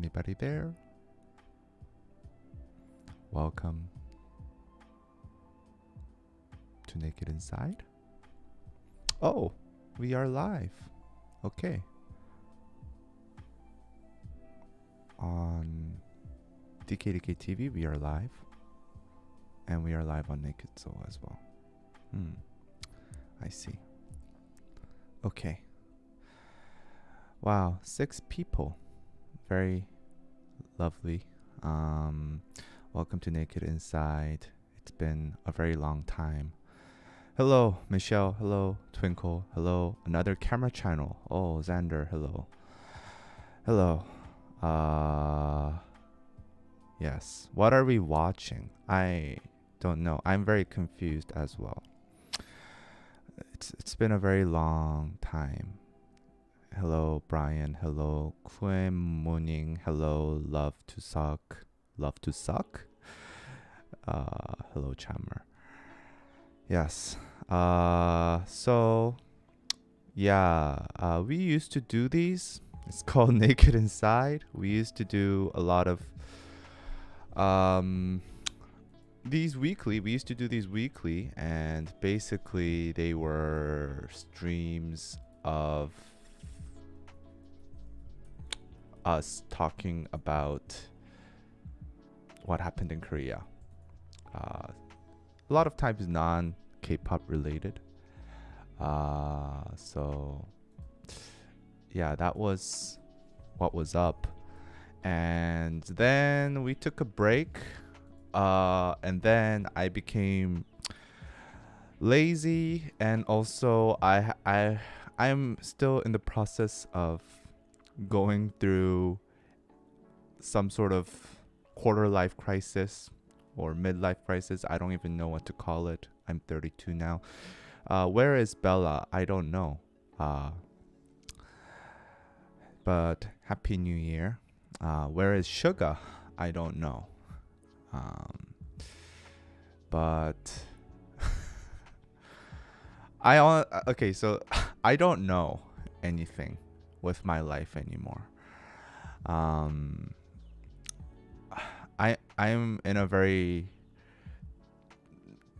Anybody there? Welcome to Naked Inside. Oh, we are live. Okay. On DKDK TV, we are live. And we are live on Naked Soul as well. I see. Okay. Wow, 6 people. Very lovely. Welcome to Naked Inside. It's been a very long time. Hello, Michelle. Hello, Twinkle. Hello, another camera channel. Oh, Xander. Hello. Hello. Yes. What are we watching? I don't know. I'm very confused as well. It's been a very long time. Hello, Brian. Hello, Quim Mooning. Hello, Love to Suck. Love to Suck? Hello, Chammer. Yes. We used to do these. It's called Naked Inside. We used to do a lot of these weekly. We used to do these weekly, and basically they were streams of us talking about what happened in Korea. A lot of times non-K-pop related. That was what was up. And then we took a break. And then I became lazy, and also I'm still in the process of going through some sort of quarter life crisis or midlife crisis. I don't even know what to call it. I'm 32 now. Where is Bella? I don't know. But Happy New Year. Where is Sugar? I don't know. But so I don't know anything with my life anymore. I'm in a very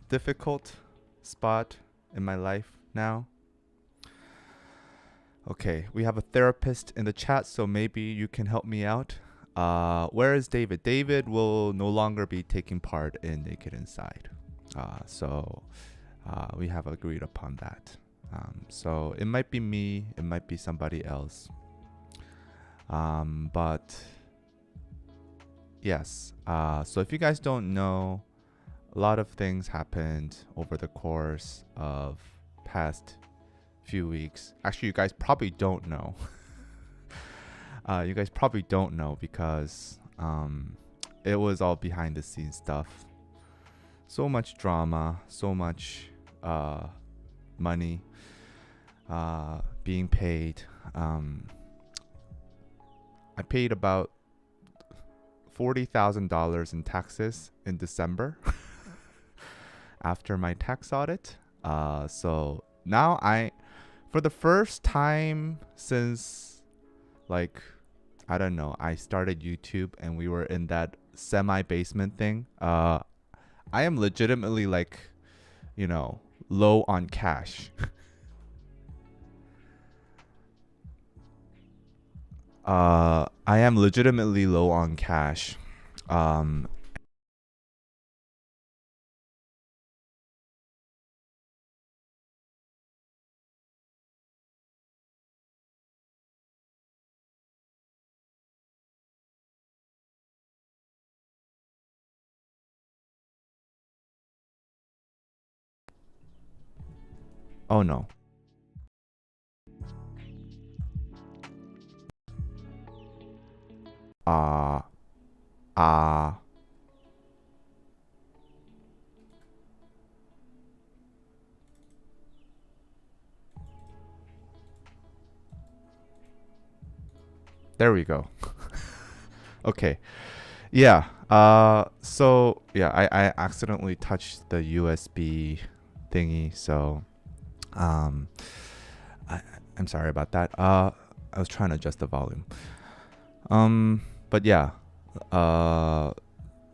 difficult spot in my life now. Okay, we have a therapist in the chat, so maybe you can help me out. Where is David? David will no longer be taking part in Naked Inside. We have agreed upon that. So it might be me, it might be somebody else. But yes. So if you guys don't know, a lot of things happened over the course of past few weeks. Actually, you guys probably don't know. You guys probably don't know because it was all behind the scenes stuff. So much drama, so much money being paid. I paid about $40,000 in taxes in December after my tax audit. So now for the first time since I don't know, I started YouTube and we were in that semi-basement thing. I am legitimately low on cash. I am legitimately low on cash. Oh no. There we go. Okay. Yeah. I accidentally touched the USB thingy, so I'm sorry about that. I was trying to adjust the volume. but yeah, uh,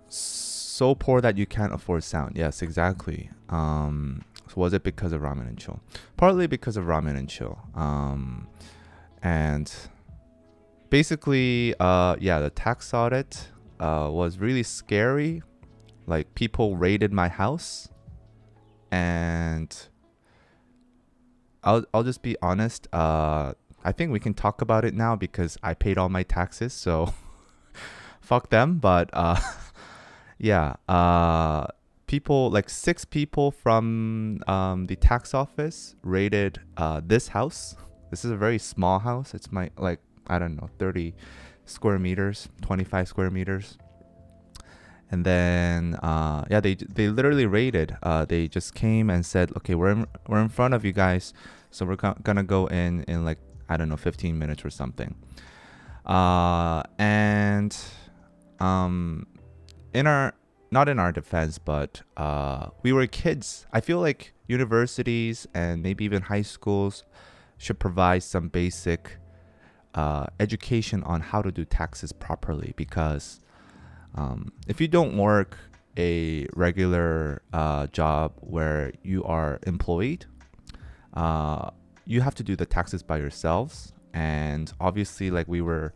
so poor that you can't afford sound. Yes, exactly. So was it because of Ramen and Chill? Partly because of Ramen and Chill. And basically, yeah, the tax audit was really scary. Like, people raided my house, and I'll just be honest. I think we can talk about it now because I paid all my taxes, so fuck them. But yeah, people, like 6 people from the tax office raided this house. This is a very small house. It's my, like, I don't know, 30 square meters, 25 square meters. And then yeah, they literally raided. They just came and said, okay, we're in front of you guys, so we're gonna go in like, I don't know, 15 minutes or something. And in our, not in our defense, but we were kids. I feel like universities and maybe even high schools should provide some basic education on how to do taxes properly, because if you don't work a regular job where you are employed, you have to do the taxes by yourselves. And obviously, like, we were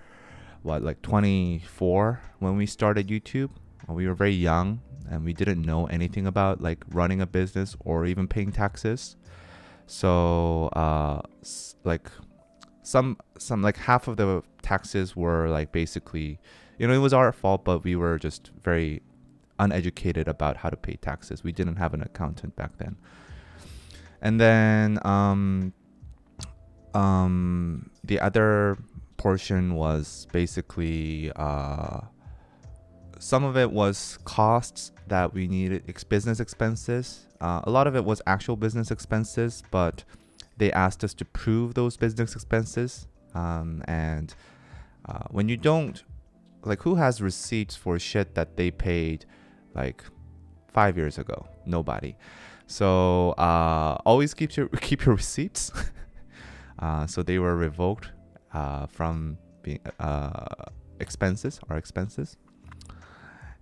like 24 when we started YouTube. We were very young and we didn't know anything about like running a business or even paying taxes. So like some like half of the taxes were like basically, it was our fault, but we were just very uneducated about how to pay taxes. We didn't have an accountant back then. And then the other portion was basically some of it was costs that we needed, business expenses. A lot of it was actual business expenses, but they asked us to prove those business expenses. And when you don't, like, who has receipts for shit that they paid like 5 years ago? Nobody. So always keep your receipts. So they were revoked from being expenses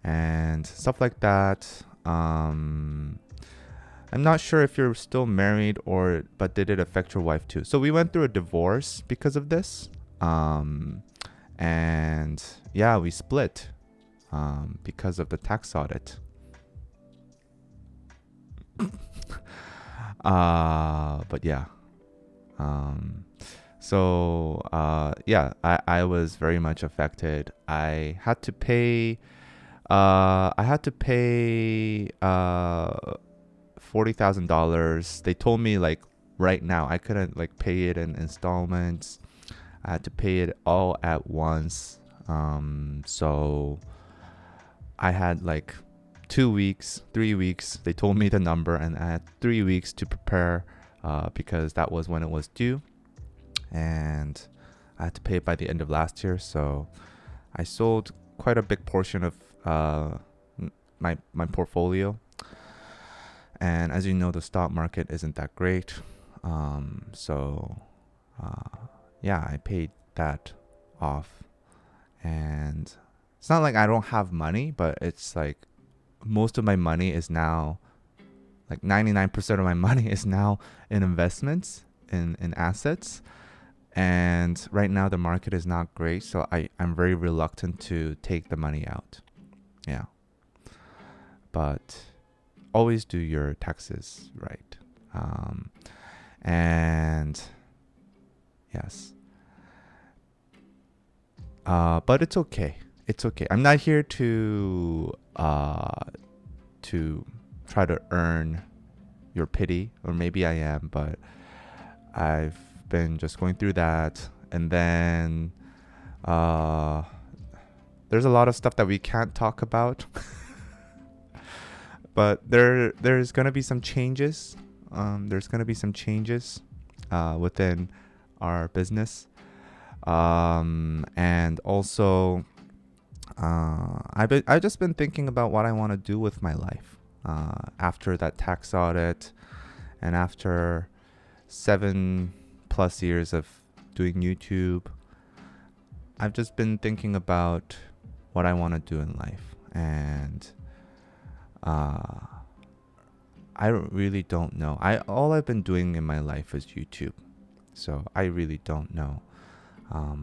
and stuff like that. I'm not sure if you're still married but did it affect your wife too? So we went through a divorce because of this. And yeah, we split because of the tax audit. But yeah. So yeah, I was very much affected. I had to pay $40,000. They told me like right now I couldn't like pay it in installments. I had to pay it all at once. So I had like 2 weeks, 3 weeks. They told me the number, and I had 3 weeks to prepare because that was when it was due. And I had to pay it by the end of last year. So I sold quite a big portion of my portfolio. And as you know, the stock market isn't that great. So yeah, I paid that off. And it's not like I don't have money, but it's like most of my money is now, like 99% of my money is now in investments, in assets. And right now the market is not great, so I'm very reluctant to take the money out. Yeah. But always do your taxes right. And yes. But it's okay. It's okay. I'm not here to try to earn your pity, or maybe I am, but I've been just going through that. And then there's a lot of stuff that we can't talk about. But there's gonna be some changes. There's gonna be some changes within our business. And also I've just been thinking about what I want to do with my life after that tax audit, and after 7+ years of doing YouTube. I've just been thinking about what I want to do in life, and I really don't know. All I've been doing in my life is YouTube, so I really don't know.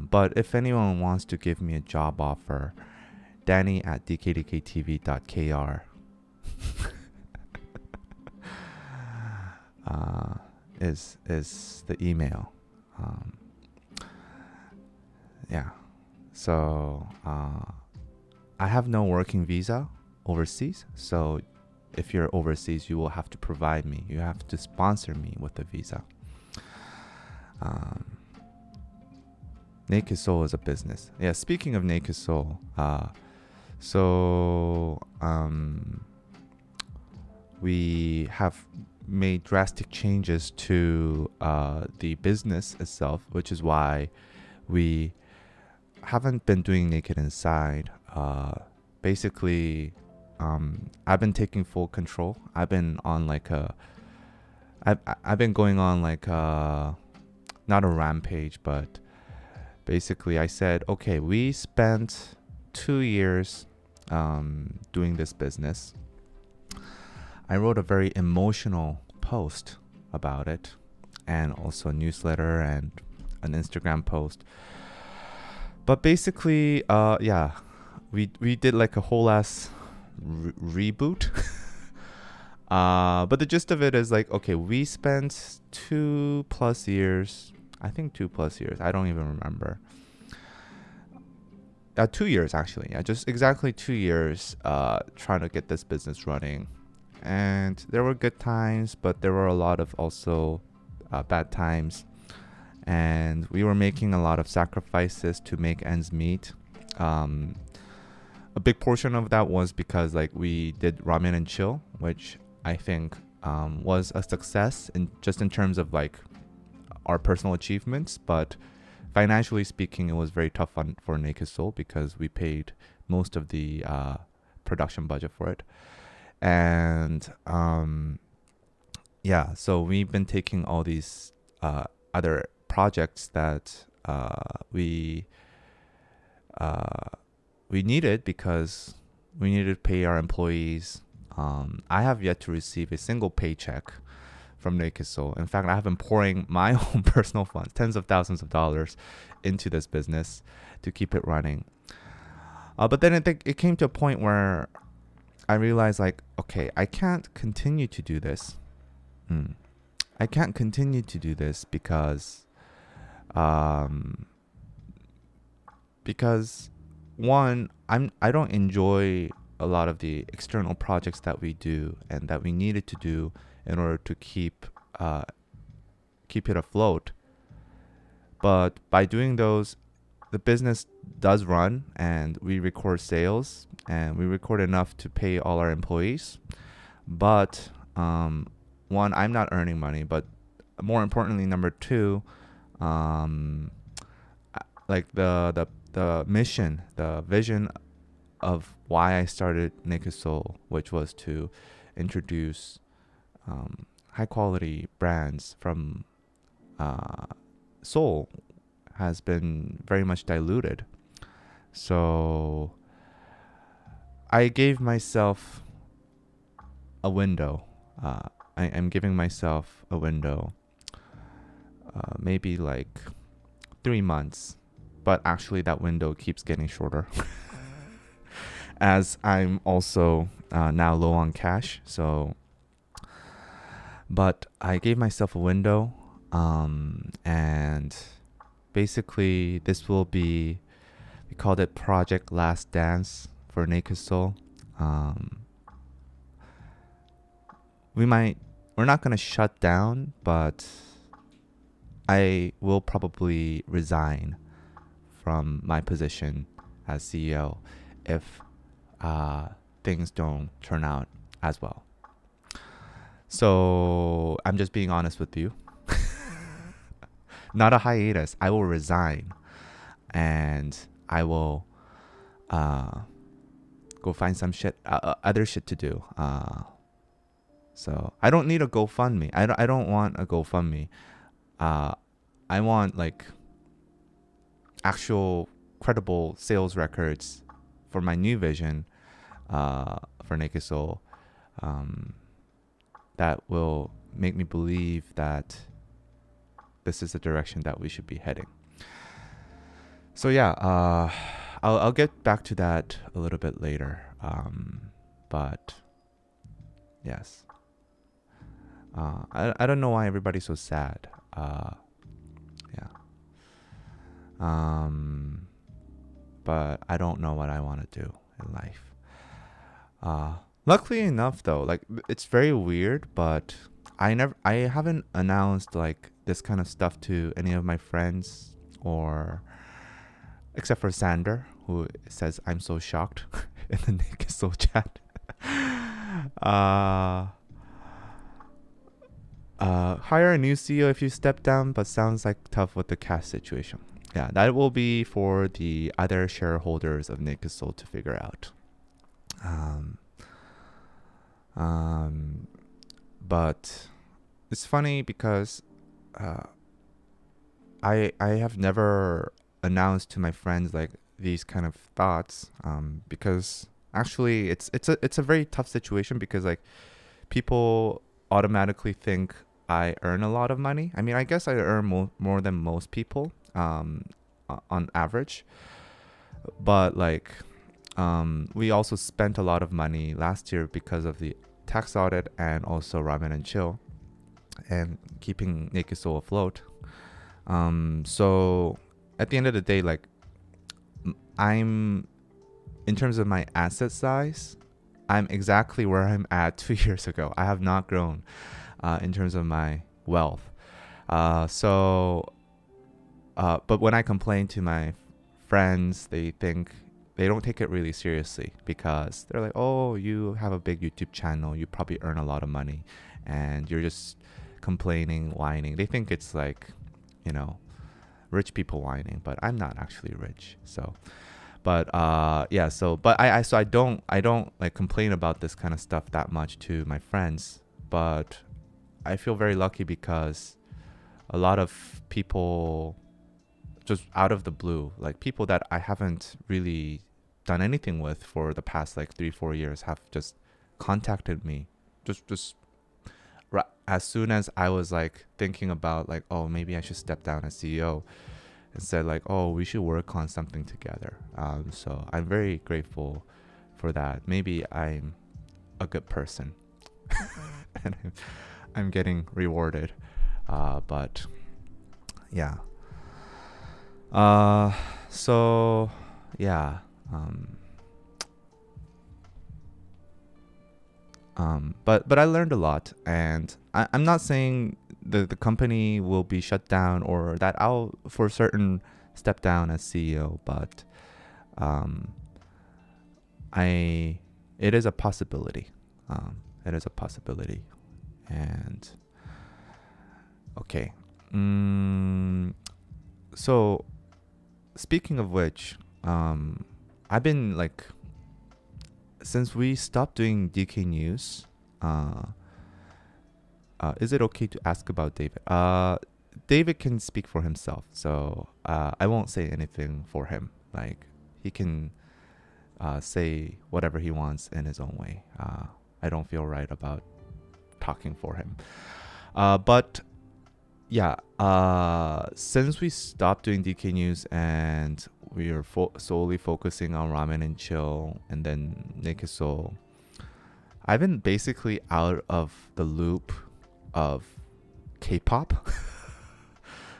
But if anyone wants to give me a job offer, Danny@dkdktv.kr is the email. Yeah. So I have no working visa overseas. So if you're overseas, you will have to provide me. You have to sponsor me with a visa. Naked Soul is a business. Yeah. Speaking of Naked Soul, we have made drastic changes to the business itself, which is why we haven't been doing Naked Inside. Basically, I've been taking full control. I've been on I've been going on not a rampage, but basically I said, okay, we spent 2 years doing this business. I wrote a very emotional post about it, and also a newsletter and an Instagram post. But basically, we did like a whole ass reboot. But the gist of it is like, okay, we spent 2+ years. I think 2+ years. I don't even remember. 2 years actually. Yeah, just exactly 2 years trying to get this business running. And there were good times, but there were a lot of also bad times. And we were making a lot of sacrifices to make ends meet. A big portion of that was because like we did ramen and chill, which I think was a success in terms of like our personal achievements. But financially speaking, it was very tough for Naked Soul because we paid most of the production budget for it. And so we've been taking all these other projects that we needed because we needed to pay our employees. I have yet to receive a single paycheck from Naked Soul. In fact, I have been pouring my own personal funds, tens of thousands of dollars, into this business to keep it running. But then it came to a point where I realized like, okay, I can't continue to do this. I can't continue to do this because one, I don't enjoy a lot of the external projects that we do and that we needed to do in order to keep it afloat. But by doing those, the business does run, and we record sales, and we record enough to pay all our employees. But one, I'm not earning money, but more importantly, number two, like the mission, the vision of why I started Naked Soul, which was to introduce high quality brands from Seoul, has been very much diluted. So I gave myself a window. I'm giving myself a window, maybe like 3 months, but actually that window keeps getting shorter as I'm also now low on cash. So, but I gave myself a window, and basically this will be, we called it Project Last Dance for Naked Soul. We're not going to shut down, but I will probably resign from my position as CEO if things don't turn out as well. So I'm just being honest with you. Not a hiatus. I will resign, and I will go find some other shit to do. So I don't need a GoFundMe. I don't want a GoFundMe. I want like actual credible sales records for my new vision for Naked Soul, that will make me believe that this is the direction that we should be heading. So yeah, I'll get back to that a little bit later. But yes, I don't know why everybody's so sad. Yeah. But I don't know what I want to do in life. Luckily enough, though, like it's very weird, but I haven't announced like this kind of stuff to any of my friends, or except for Sander, who says I'm so shocked in the Naked Soul chat. Hire a new CEO if you step down, but sounds like tough with the cash situation. Yeah, that will be for the other shareholders of Naked Soul to figure out. But it's funny because I have never announced to my friends like these kind of thoughts, because actually it's a very tough situation, because like people automatically think I earn a lot of money. I mean, I guess I earn more than most people on average, but like we also spent a lot of money last year because of the tax audit and also Ramen and Chill and keeping Naked Soul afloat. So at the end of the day, like I'm, in terms of my asset size, I'm exactly where I'm at 2 years ago. I have not grown in terms of my wealth. But when I complain to my friends, they don't take it really seriously, because they're like, oh, you have a big YouTube channel, you probably earn a lot of money, and you're just complaining, whining. They think it's like, rich people whining, but I'm not actually rich. So, but yeah, but I don't like complain about this kind of stuff that much to my friends, but I feel very lucky because a lot of people just out of the blue, like people that I haven't really done anything with for the past like 3-4 years, have just contacted me just as soon as I was like thinking about like, oh, maybe I should step down as CEO, and said like, oh, we should work on something together. So I'm very grateful for that. Maybe I'm a good person and I'm getting rewarded, but yeah. So yeah. But I learned a lot, and I'm not saying the company will be shut down or that I'll for certain step down as CEO, but it is a possibility. It is a possibility, and okay. So speaking of which, I've been like, since we stopped doing DK News, is it okay to ask about David? David can speak for himself, so I won't say anything for him. Like, he can say whatever he wants in his own way. I don't feel right about talking for him. But yeah, since we stopped doing DK News and we are solely focusing on Ramen and Chill and then Naked Soul, I've been basically out of the loop of K-pop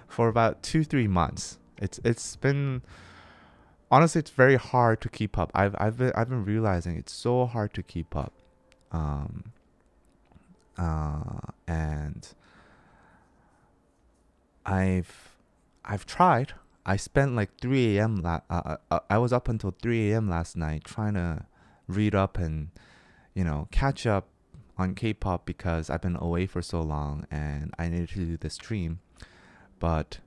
for about 2-3 months. It's been, honestly, it's very hard to keep up. I've been realizing it's so hard to keep up, and I've tried. I spent like 3 a.m. I was up until 3 a.m. last night trying to read up and catch up on K-pop, because I've been away for so long and I needed to do the stream. But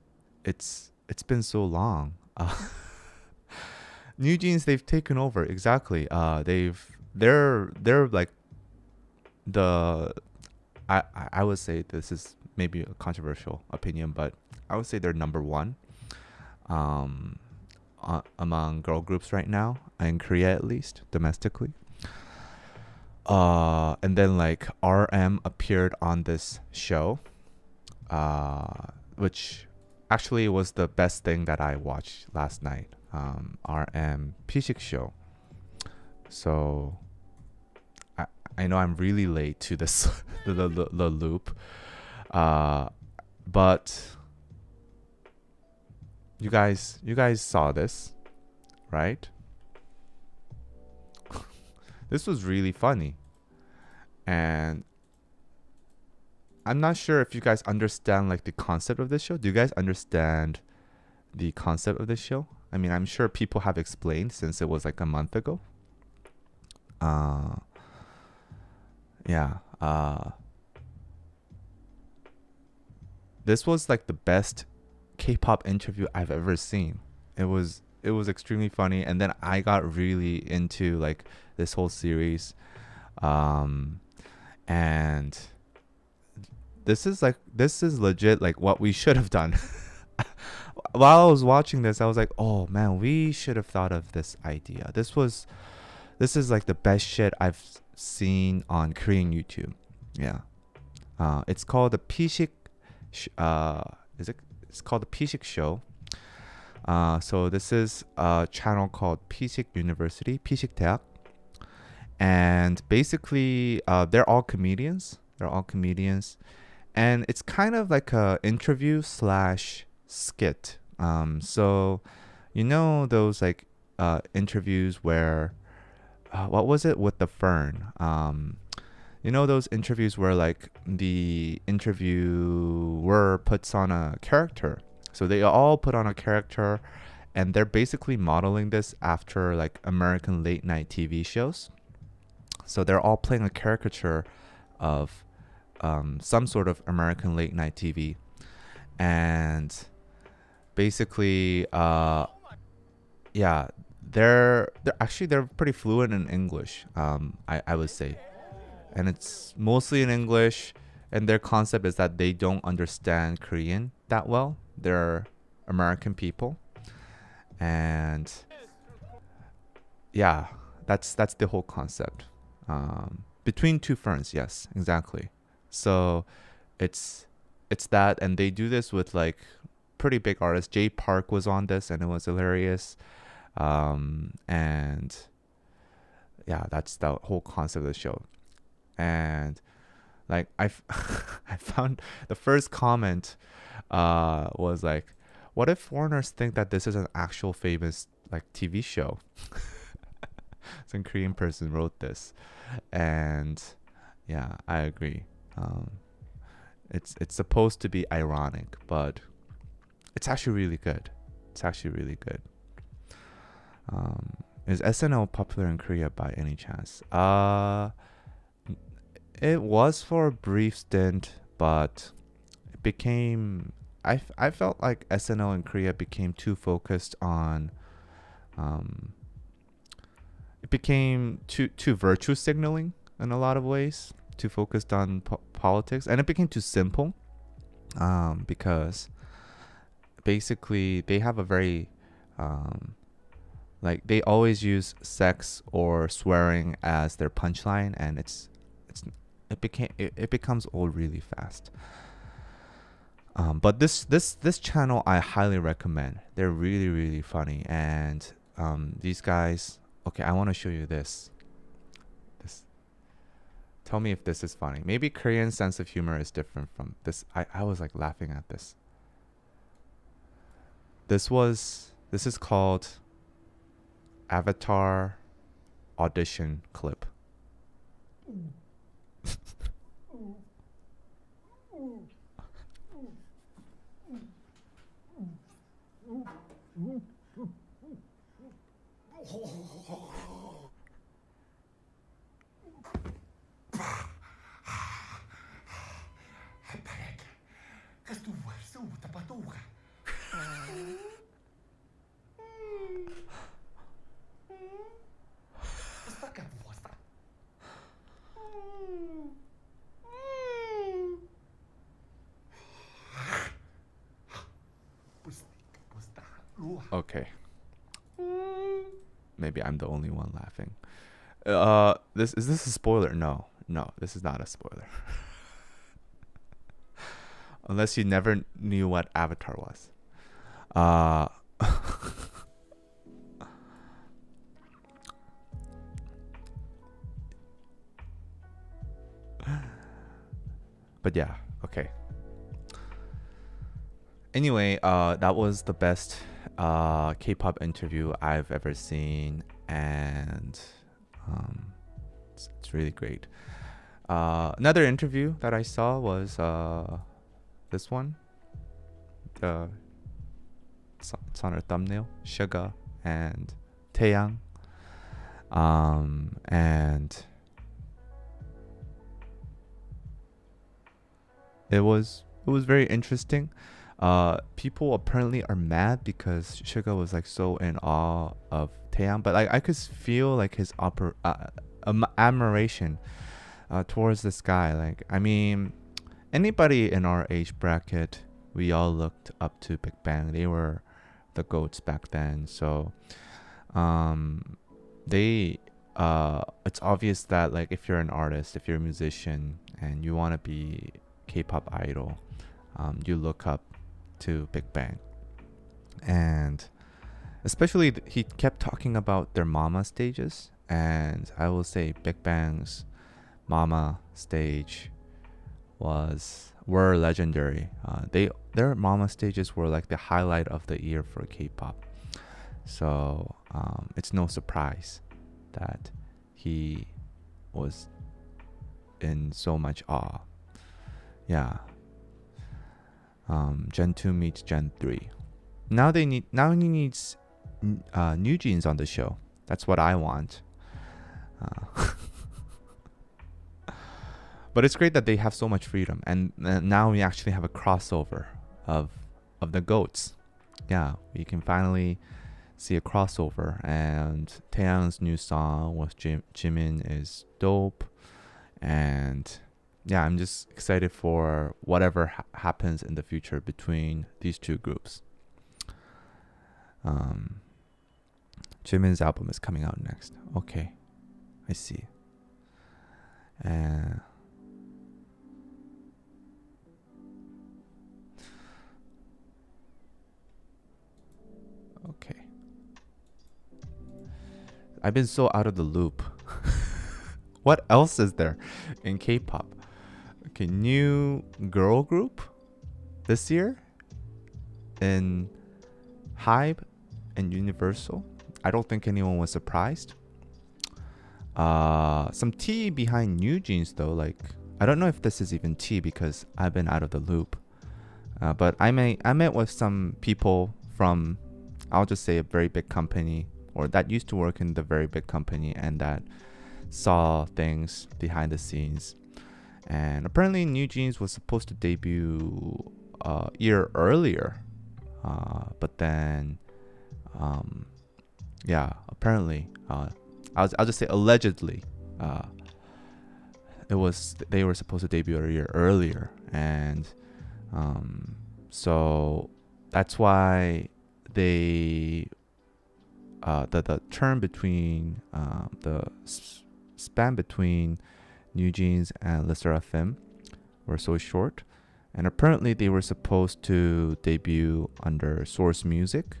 it's been so long. New Jeans, they've taken over. Exactly. They're like the I would say, this is maybe a controversial opinion, but I would say they're number one among girl groups right now in Korea, at least domestically. And then like RM appeared on this show, which actually was the best thing that I watched last night. RM Pishik show. So I know I'm really late to this the loop, but you guys saw this, right? This was really funny, and I'm not sure if you guys understand like the concept of this show. Do you guys understand the concept of this show? I mean, I'm sure people have explained since it was like a month ago. Yeah. This was like the best K-pop interview I've ever seen. It was extremely funny, and then I got really into like this whole series, and this is legit like what we should have done. While I was watching this, I was like, oh man, we should have thought of this idea. This is like the best shit I've seen on Korean YouTube. Yeah. It's called the Pishik. It's called the Pishik Show. So this is a channel called Pishik University, Pishik 대학, and basically they're all comedians. And it's kind of like a interview slash skit. So you know those like interviews where what was it with the fern? You know those interviews where like the interviewer puts on a character. So they all put on a character, and they're basically modeling this after like American late night TV shows. So they're all playing a caricature of some sort of American late night TV, and basically, yeah, they're pretty fluent in English. I would say, and it's mostly in English. And their concept is that they don't understand Korean that well. They're American people, and yeah, that's the whole concept. Between two ferns, yes, exactly. So it's that, and they do this with like pretty big artists. Jay Park was on this, and it was hilarious. And yeah, that's the whole concept of the show. And like I found the first comment was like, what if foreigners think that this is an actual famous like TV show? Some Korean person wrote this, and yeah, I agree. It's supposed to be ironic, but it's actually really good. Is SNL popular in Korea by any chance? It was for a brief stint, but it became. I felt like SNL in Korea became too focused on. It became too virtue signaling in a lot of ways. Too focused on politics, and it became too simple. Because basically they have a very like they always use sex or swearing as their punchline, and it becomes old really fast. But this channel I highly recommend. They're really funny, and these guys. Okay, I want to show you this. Tell me if this is funny. Maybe Korean sense of humor is different from this. I was like laughing at this. This is called Avatar audition clip. Okay. maybe I'm the only one laughing. This is this a spoiler? No, no, this is not a spoiler. Unless you never knew what Avatar was. Uh, but yeah, okay. Anyway, that was the best K-pop interview I've ever seen, and it's really great. Another interview that I saw was this one. It's on our thumbnail. Suga and Taeyang. And it was very interesting. People apparently are mad because Suga was like so in awe of Taeyang, but like I could feel like his admiration towards this guy. Like, I mean, anybody in our age bracket, we all looked up to Big Bang. They were the goats back then. So they it's obvious that like if you're an artist, if you're a musician and you want to be K-pop idol, you look up to Big Bang. And especially he kept talking about their mama stages, and I will say Big Bang's mama stage were legendary. Their mama stages were like the highlight of the year for K-pop. So it's no surprise that he was in so much awe. Yeah. Gen 2 meets Gen 3. Now he needs new jeans on the show. That's what I want. But it's great that they have so much freedom, and now we actually have a crossover of the goats. Yeah, we can finally see a crossover, and Taeyang's new song with Jimin is dope, and yeah, I'm just excited for whatever happens in the future between these two groups. Jimin's album is coming out next. Okay, I see. Okay. I've been so out of the loop. What else is there in K-pop? Okay, new girl group this year in Hybe and Universal. I don't think anyone was surprised. Some tea behind New Jeans though. Like, I don't know if this is even tea because I've been out of the loop. But I met with some people from, I'll just say, a very big company, or that used to work in the very big company, and that saw things behind the scenes. And apparently New Jeans was supposed to debut a year earlier, but then yeah, apparently I'll just say allegedly they were supposed to debut a year earlier, and so that's why they the term between the span between New Jeans and Le Sserafim were so short, and apparently they were supposed to debut under Source Music.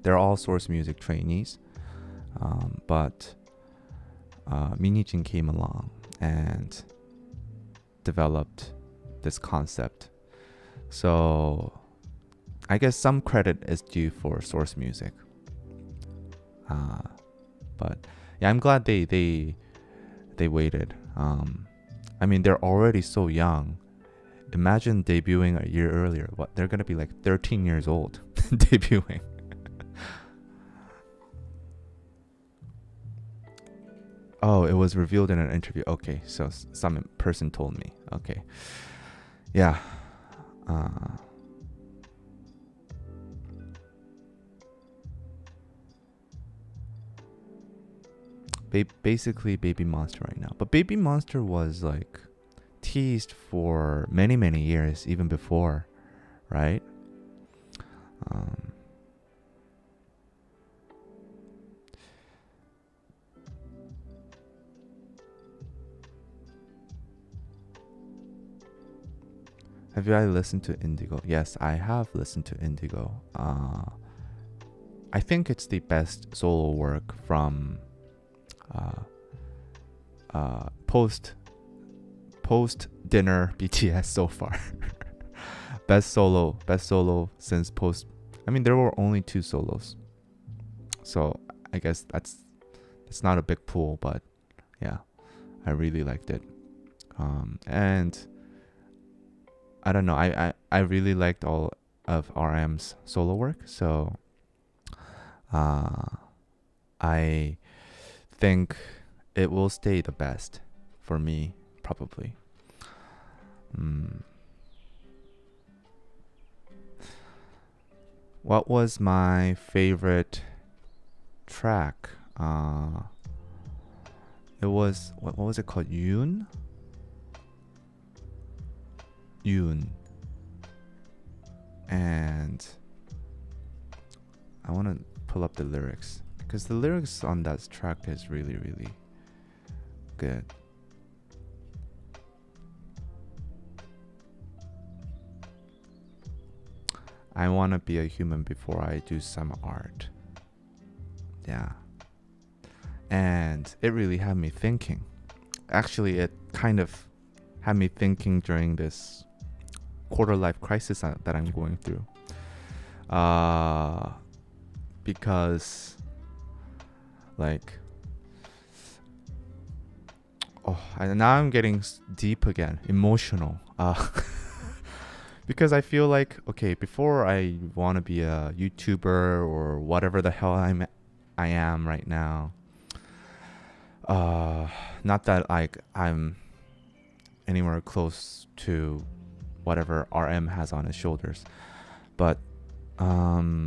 They're all Source Music trainees, but Minijin came along and developed this concept. So I guess some credit is due for Source Music. But yeah, I'm glad they waited. I mean, they're already so young. Imagine debuting a year earlier. What, they're gonna be like 13 years old debuting. Oh, it was revealed in an interview. Okay, so some person told me. Okay, yeah. Basically Baby Monster right now. But Baby Monster was like teased for many years, even before, right? Have you guys listened to Indigo? Yes, I have listened to Indigo. I think it's the best solo work from post dinner BTS so far. best solo since post. I mean, there were only 2 solos, so I guess that's not a big pool, but yeah, I really liked it. And I don't know, I really liked all of RM's solo work, so I think it will stay the best for me, probably. What was my favorite track? It was, what was it called? Yoon. And I want to pull up the lyrics, because the lyrics on that track is really, really good. I want to be a human before I do some art. Yeah. And it really had me thinking. Actually, it kind of had me thinking during this quarter life crisis that I'm going through. Because like, now I'm getting deep again, emotional. Because I feel like, okay, before I want to be a YouTuber or whatever the hell I am right now. Not that like I'm anywhere close to whatever RM has on his shoulders, but I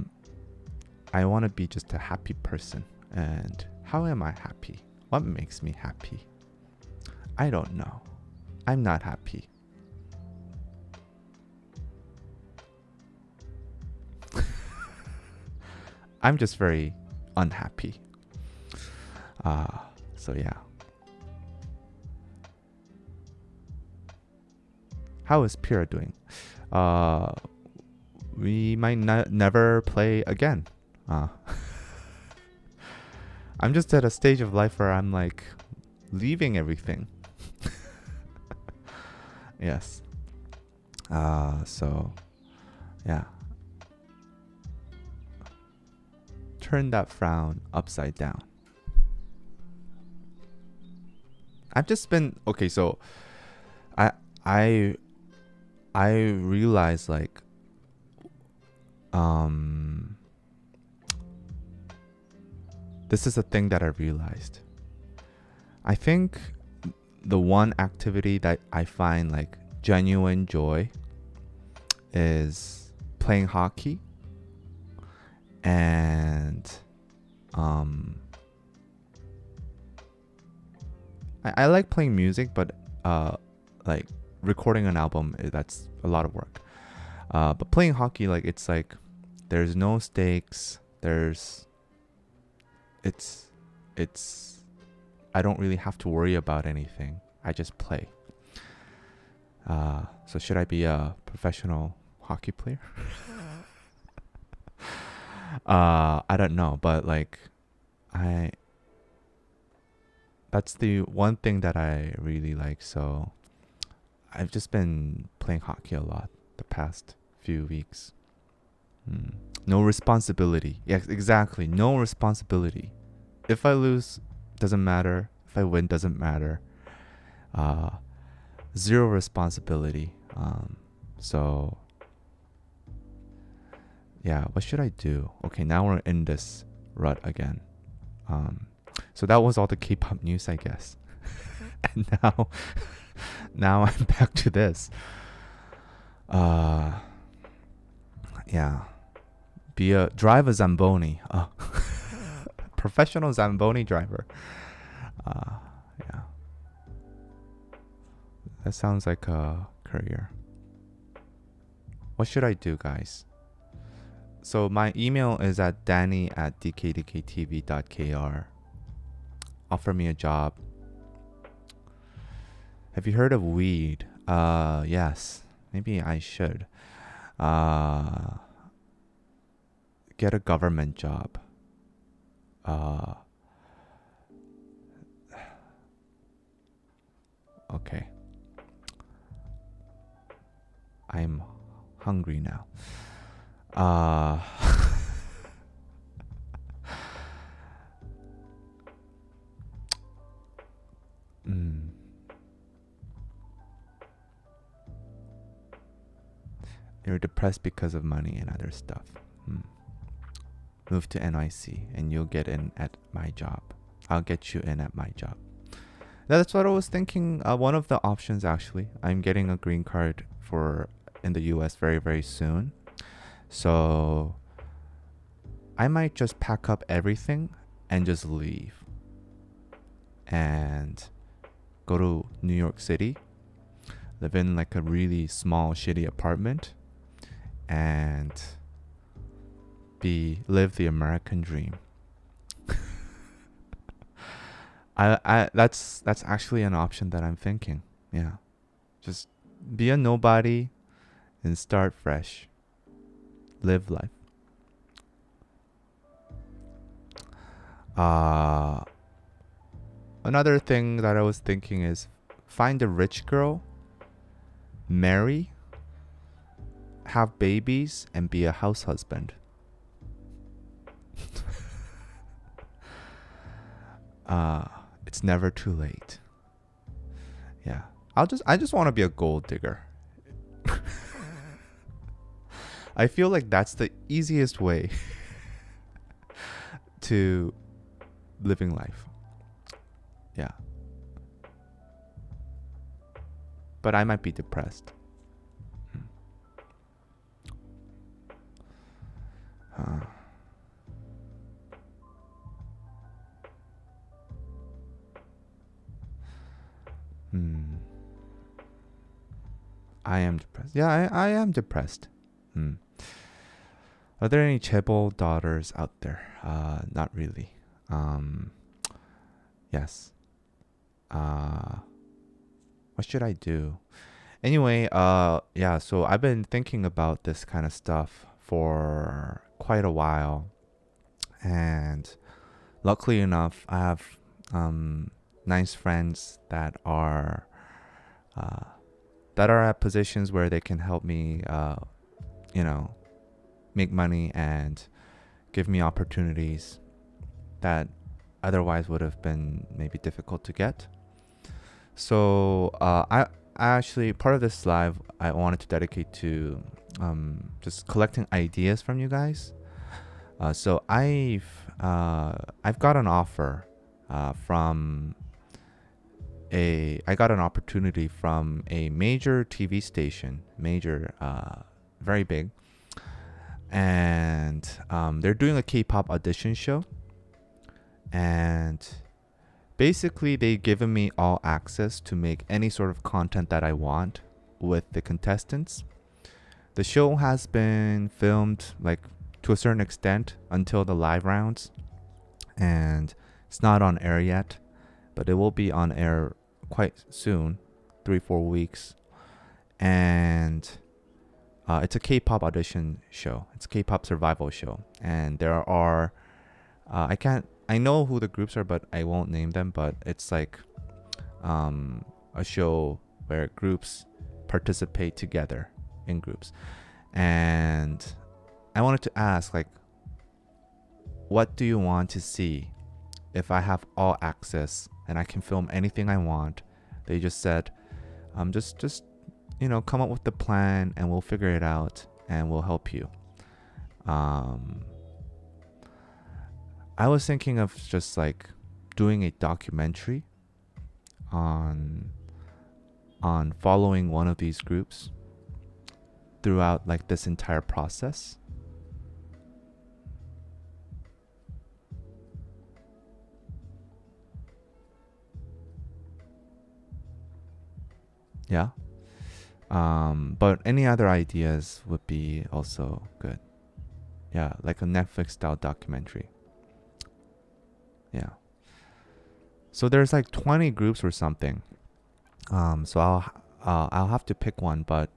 want to be just a happy person. And how am I happy? What makes me happy? I don't know. I'm not happy. I'm just very unhappy. So yeah. How is Pira doing? We might never play again. I'm just at a stage of life where I'm like leaving everything. Yes. So yeah. Turn that frown upside down. I've just been okay, so I realized like this is a thing that I realized. I think the one activity that I find like genuine joy is playing hockey. And I like playing music, but like recording an album, that's a lot of work. But playing hockey, like it's like there's no stakes. It's I don't really have to worry about anything. I just play. So should I be a professional hockey player? I don't know, but like that's the one thing that I really like. So I've just been playing hockey a lot the past few weeks. No responsibility. Yes, exactly. No responsibility. If I lose, doesn't matter. If I win, doesn't matter. Zero responsibility. So yeah, what should I do? Okay, now we're in this rut again. So that was all the K-pop news, I guess. And now I'm back to this. Yeah. Drive a Zamboni. Professional Zamboni driver. Yeah. That sounds like a career. What should I do, guys? So my email is at danny@dkdktv.kr. Offer me a job. Have you heard of weed? Yes. Maybe I should uh, get a government job. Uh, okay. I'm hungry now. Uh, mm, you're depressed because of money and other stuff. Move to NYC and you'll get in at my job. I'll get you in at my job. That's what I was thinking. One of the options, actually. I'm getting a green card for in the US very, very soon. So I might just pack up everything and just leave and go to New York City, live in like a really small, shitty apartment, and live the American dream. That's actually an option that I'm thinking. Yeah, just be a nobody and start fresh. Live life. Another thing that I was thinking is find a rich girl, marry, have babies, and be a house husband. It's never too late. Yeah. I just want to be a gold digger. I feel like that's the easiest way to living life. Yeah. But I might be depressed. I am depressed. Yeah, I am depressed. Are there any chaebol daughters out there? Not really. Yes. What should I do? Anyway, yeah, so I've been thinking about this kind of stuff for quite a while. And luckily enough, I have nice friends that are at positions where they can help me, make money and give me opportunities that otherwise would have been maybe difficult to get. So I actually, part of this live I wanted to dedicate to just collecting ideas from you guys. So I've got an offer I got an opportunity from a major TV station, very big, and they're doing a K-pop audition show, and basically they've given me all access to make any sort of content that I want with the contestants. The show has been filmed like to a certain extent until the live rounds, and it's not on air yet, but it will be on air quite soon, 3-4 weeks. And it's a K-pop audition show. It's a K-pop survival show, and there are I know who the groups are, but I won't name them. But it's like a show where groups participate together in groups. And I wanted to ask, like, what do you want to see if I have all access and I can film anything I want? They just said, just come up with the plan and we'll figure it out and we'll help you. I was thinking of just like doing a documentary on following one of these groups throughout like this entire process. Yeah. But any other ideas would be also good. Yeah, like a Netflix style documentary. Yeah. So there's like 20 groups or something. So I'll have to pick one, but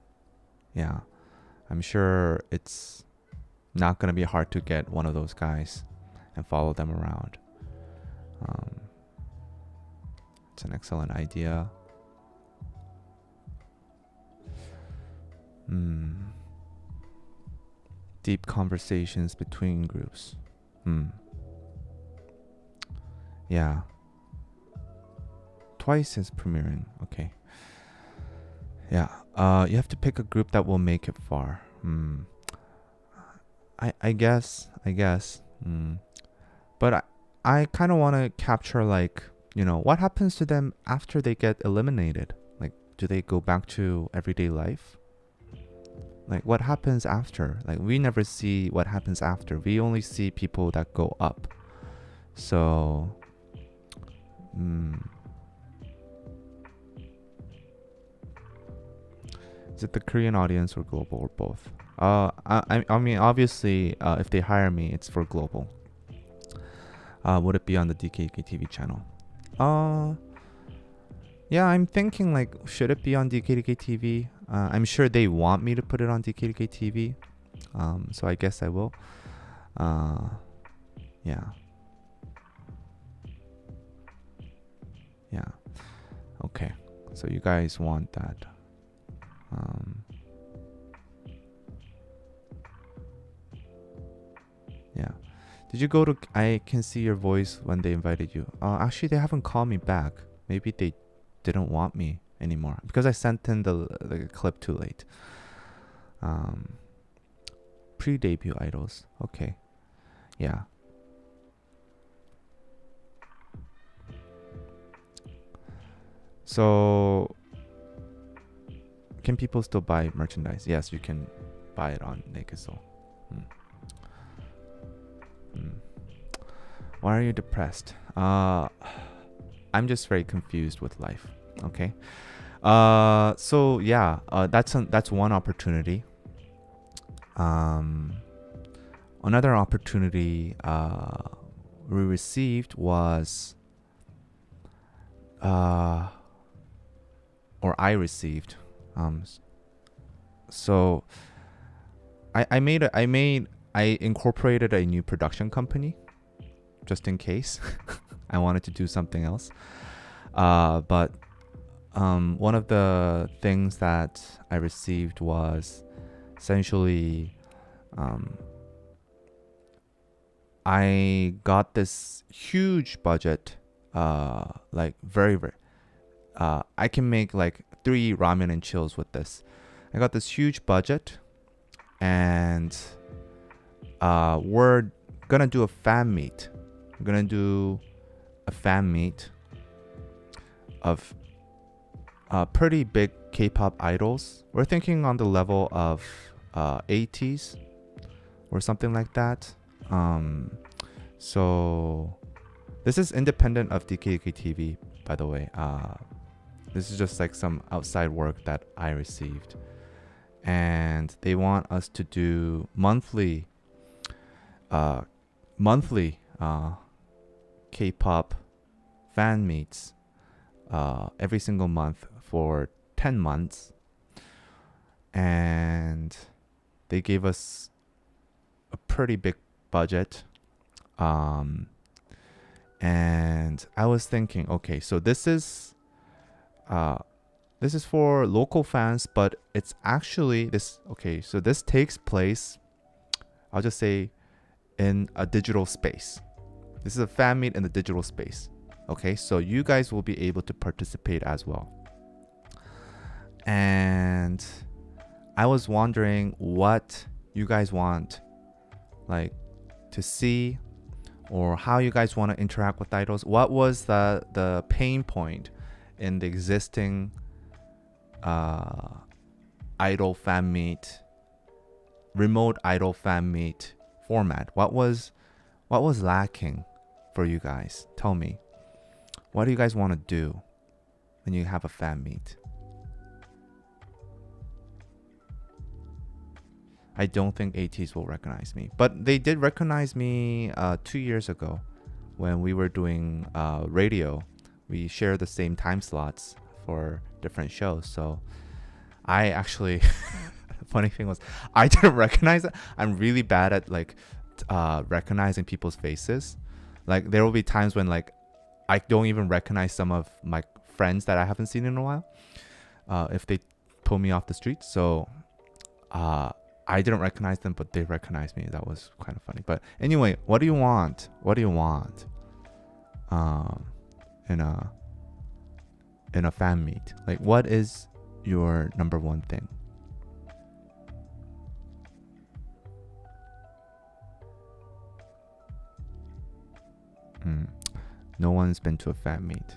Yeah, I'm sure it's not gonna be hard to get one of those guys and follow them around. Um, it's an excellent idea. Deep conversations between groups. Yeah. Twice is premiering. Okay. Yeah. You have to pick a group that will make it far. I guess. But I kind of want to capture, like, what happens to them after they get eliminated? Like, do they go back to everyday life? Like, what happens after? Like, we never see what happens after. We only see people that go up. So, is it the Korean audience or global or both? I mean, obviously, if they hire me, it's for global. Would it be on the DKK TV channel? Yeah, I'm thinking, like, should it be on DKK TV? I'm sure they want me to put it on DKK TV. So I guess I will. Yeah. Yeah. Okay. So you guys want that. Yeah. Did you go to I Can See Your Voice when they invited you? Actually, they haven't called me back. Maybe they didn't want me anymore because I sent in the clip too late. Pre-debut idols. Okay. Yeah. So, can people still buy merchandise? Yes, you can buy it on Naked Soul. Why are you depressed? I'm just very confused with life. Okay. So yeah, that's one opportunity. Another opportunity we received was or I received. So I incorporated a new production company just in case I wanted to do something else. But one of the things that I received was essentially I got this huge budget, like very I can make like 3 ramen and chills with this. I got this huge budget, and we're gonna do a fan meet. We're gonna do a fan meet of pretty big K-pop idols. We're thinking on the level of 80s or something like that. So this is independent of DKK TV, by the way. This is just like some outside work that I received, and they want us to do monthly K-pop fan meets every single month for 10 months, and they gave us a pretty big budget. And I was thinking, okay, so this is for local fans, but it's actually this. Okay, so this takes place, I'll just say, in a digital space. This is a fan meet in the digital space. Okay, so you guys will be able to participate as well. And I was wondering what you guys want, like, to see, or how you guys want to interact with idols. What was the pain point in the existing idol fan meet, remote idol fan meet format? What was lacking for you guys? Tell me. What do you guys want to do when you have a fan meet? I don't think ATs will recognize me, but they did recognize me 2 years ago when we were doing radio. We share the same time slots for different shows, so I actually funny thing was, I didn't recognize it. I'm really bad at like recognizing people's faces. Like there will be times when like I don't even recognize some of my friends that I haven't seen in a while. If they pull me off the street, so I didn't recognize them, but they recognized me. That was kind of funny. But anyway, what do you want? What do you want? In a fan meet, like what is your number one thing? No one's been to a fan meet.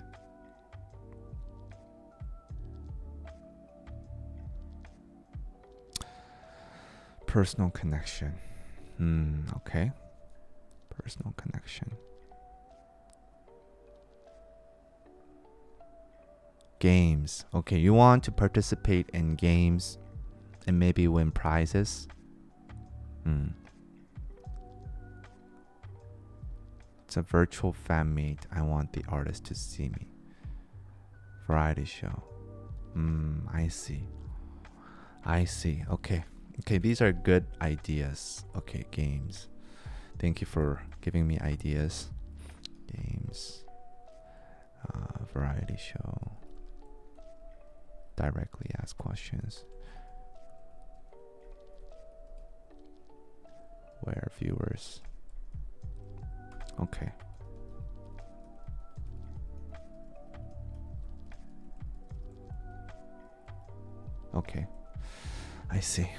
Personal connection. Okay. Personal connection. Games. Okay, you want to participate in games and maybe win prizes? It's a virtual fan meet. I want the artist to see me. Variety show. I see. Okay, these are good ideas. Okay, games. Thank you for giving me ideas. Games. Variety show. Directly ask questions. Where viewers. Okay. Okay. I see.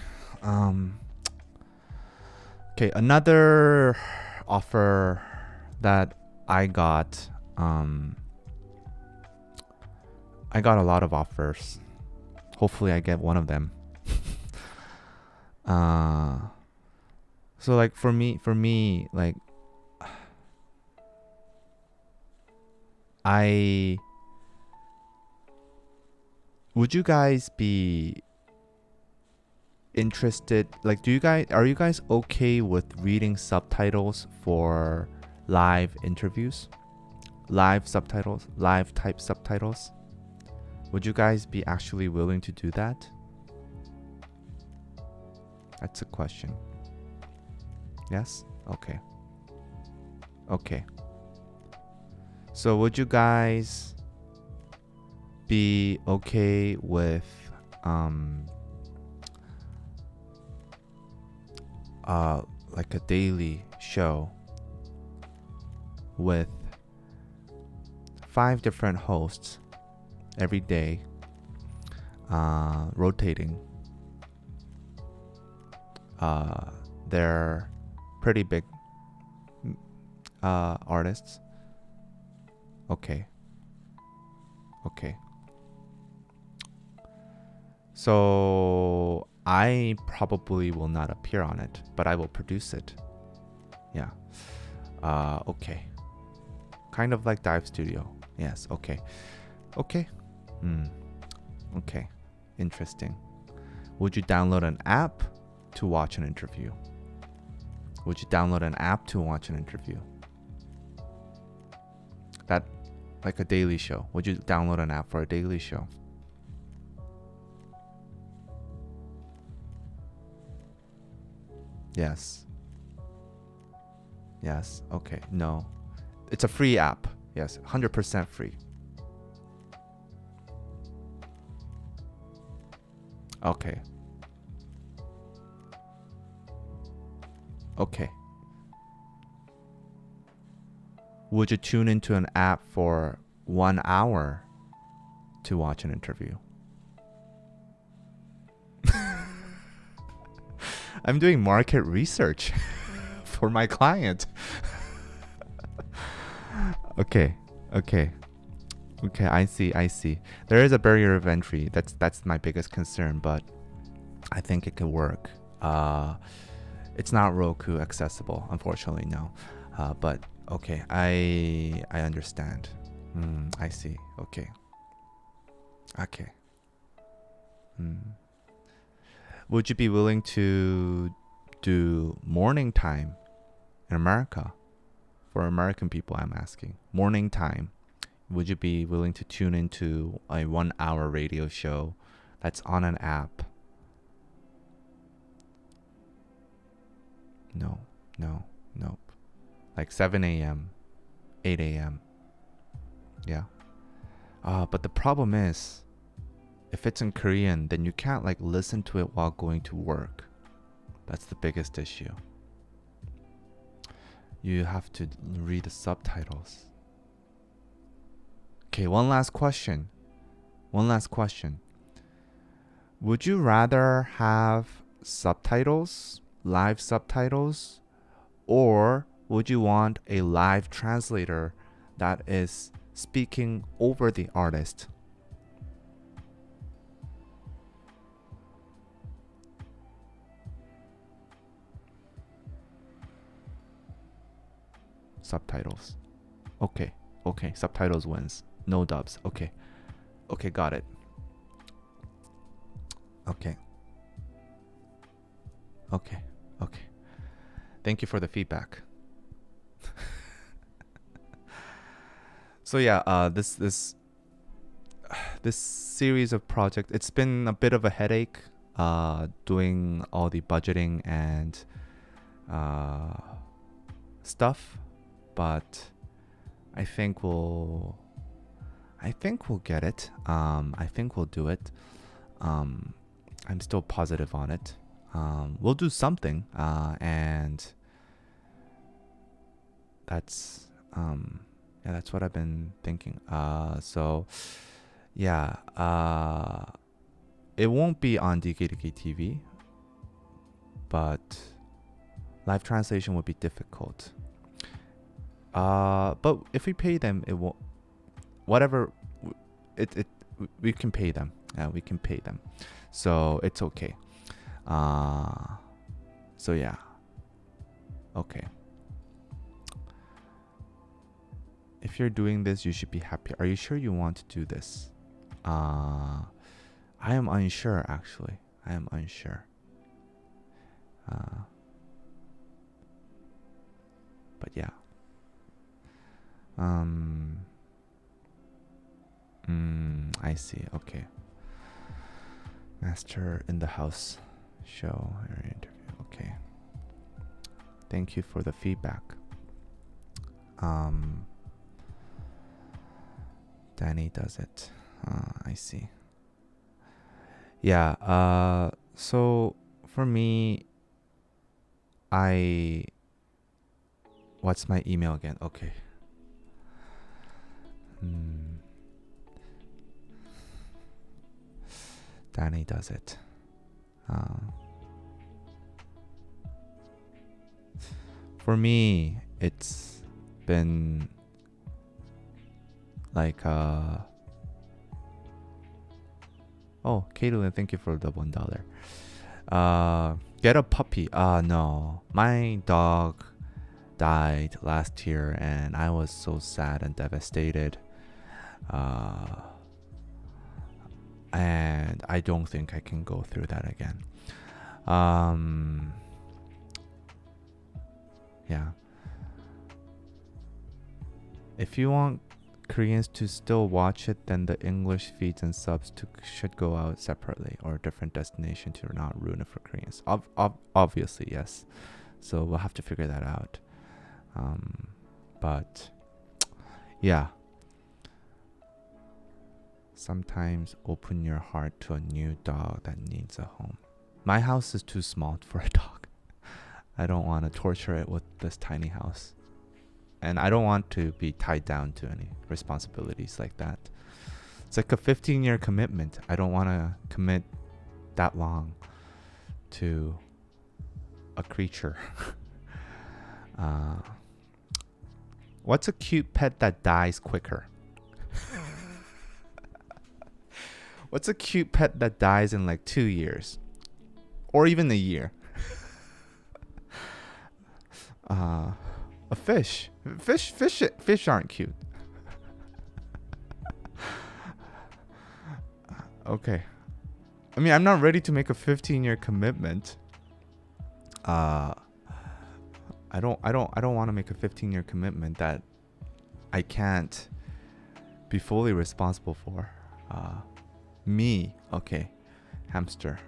Okay, another offer that I got. I got a lot of offers. Hopefully I get one of them. So like for me, like would you guys be interested, like are you guys okay with reading subtitles for live interviews? Live subtitles, live type subtitles? Would you guys be actually willing to do that? That's a question. Yes? Okay. Okay. So would you guys be okay with like a daily show with 5 different hosts every day, rotating? They're pretty big artists. Okay. So I probably will not appear on it, but I will produce it. Yeah. Okay. Kind of like Dive Studio. Yes. Okay. Okay. Okay. Interesting. Would you download an app to watch an interview? Would you download an app to watch an interview? That, like a daily show. Would you download an app for a daily show? Yes. Yes. Okay. No. It's a free app. Yes. 100% free. Okay. Okay. Would you tune into an app for 1 hour to watch an interview? I'm doing market research for my client. Okay. I see. There is a barrier of entry. That's my biggest concern, but I think it could work. It's not Roku accessible, unfortunately, no. But okay, I understand. I see. Okay. Would you be willing to do morning time in America? For American people, I'm asking. Morning time. Would you be willing to tune into a 1 hour radio show that's on an app No, no, nope. Like 7 a.m., 8 a.m. Yeah. But the problem is, if it's in Korean, then you can't like listen to it while going to work. That's the biggest issue. You have to read the subtitles. Okay, one last question. Would you rather have subtitles, live subtitles, or would you want a live translator that is speaking over the artist? Subtitles. Okay, subtitles wins. No dubs. Okay, got it. Okay. Thank you for the feedback. So yeah, this series of projects, it's been a bit of a headache doing all the budgeting and stuff, but I think we'll get it. I think we'll do it. I'm still positive on it. We'll do something, and that's that's what I've been thinking. So yeah, it won't be on DKDK TV, but live translation would be difficult. But if we pay them, it won't. Whatever, we can pay them. We can pay them, so it's okay. So yeah, okay. If you're doing this, you should be happy. Are you sure you want to do this? I am unsure, actually. I am unsure. But yeah. I see. Okay. Master in the house show or interview. Okay. Thank you for the feedback. Danny does it. I see. Yeah. So for me, what's my email again? Okay. Danny does it. For me, it's been like oh, Caitlin, thank you for the $1. Get a puppy. No, my dog died last year and I was so sad and devastated. And I don't think I can go through that again. Yeah. If you want Koreans to still watch it, then the English feeds and subs should go out separately or a different destination to not ruin it for Koreans. Obviously, yes. So we'll have to figure that out. But yeah. Sometimes open your heart to a new dog that needs a home. My house is too small for a dog. I don't want to torture it with this tiny house. And I don't want to be tied down to any responsibilities like that. It's like a 15-year commitment. I don't want to commit that long to a creature. What's a cute pet that dies quicker? What's a cute pet that dies in like 2 years? Or even a year? A fish. Fish aren't cute. Okay. I mean, I'm not ready to make a 15-year commitment. I don't want to make a 15-year commitment that I can't be fully responsible for. Me, okay, hamster.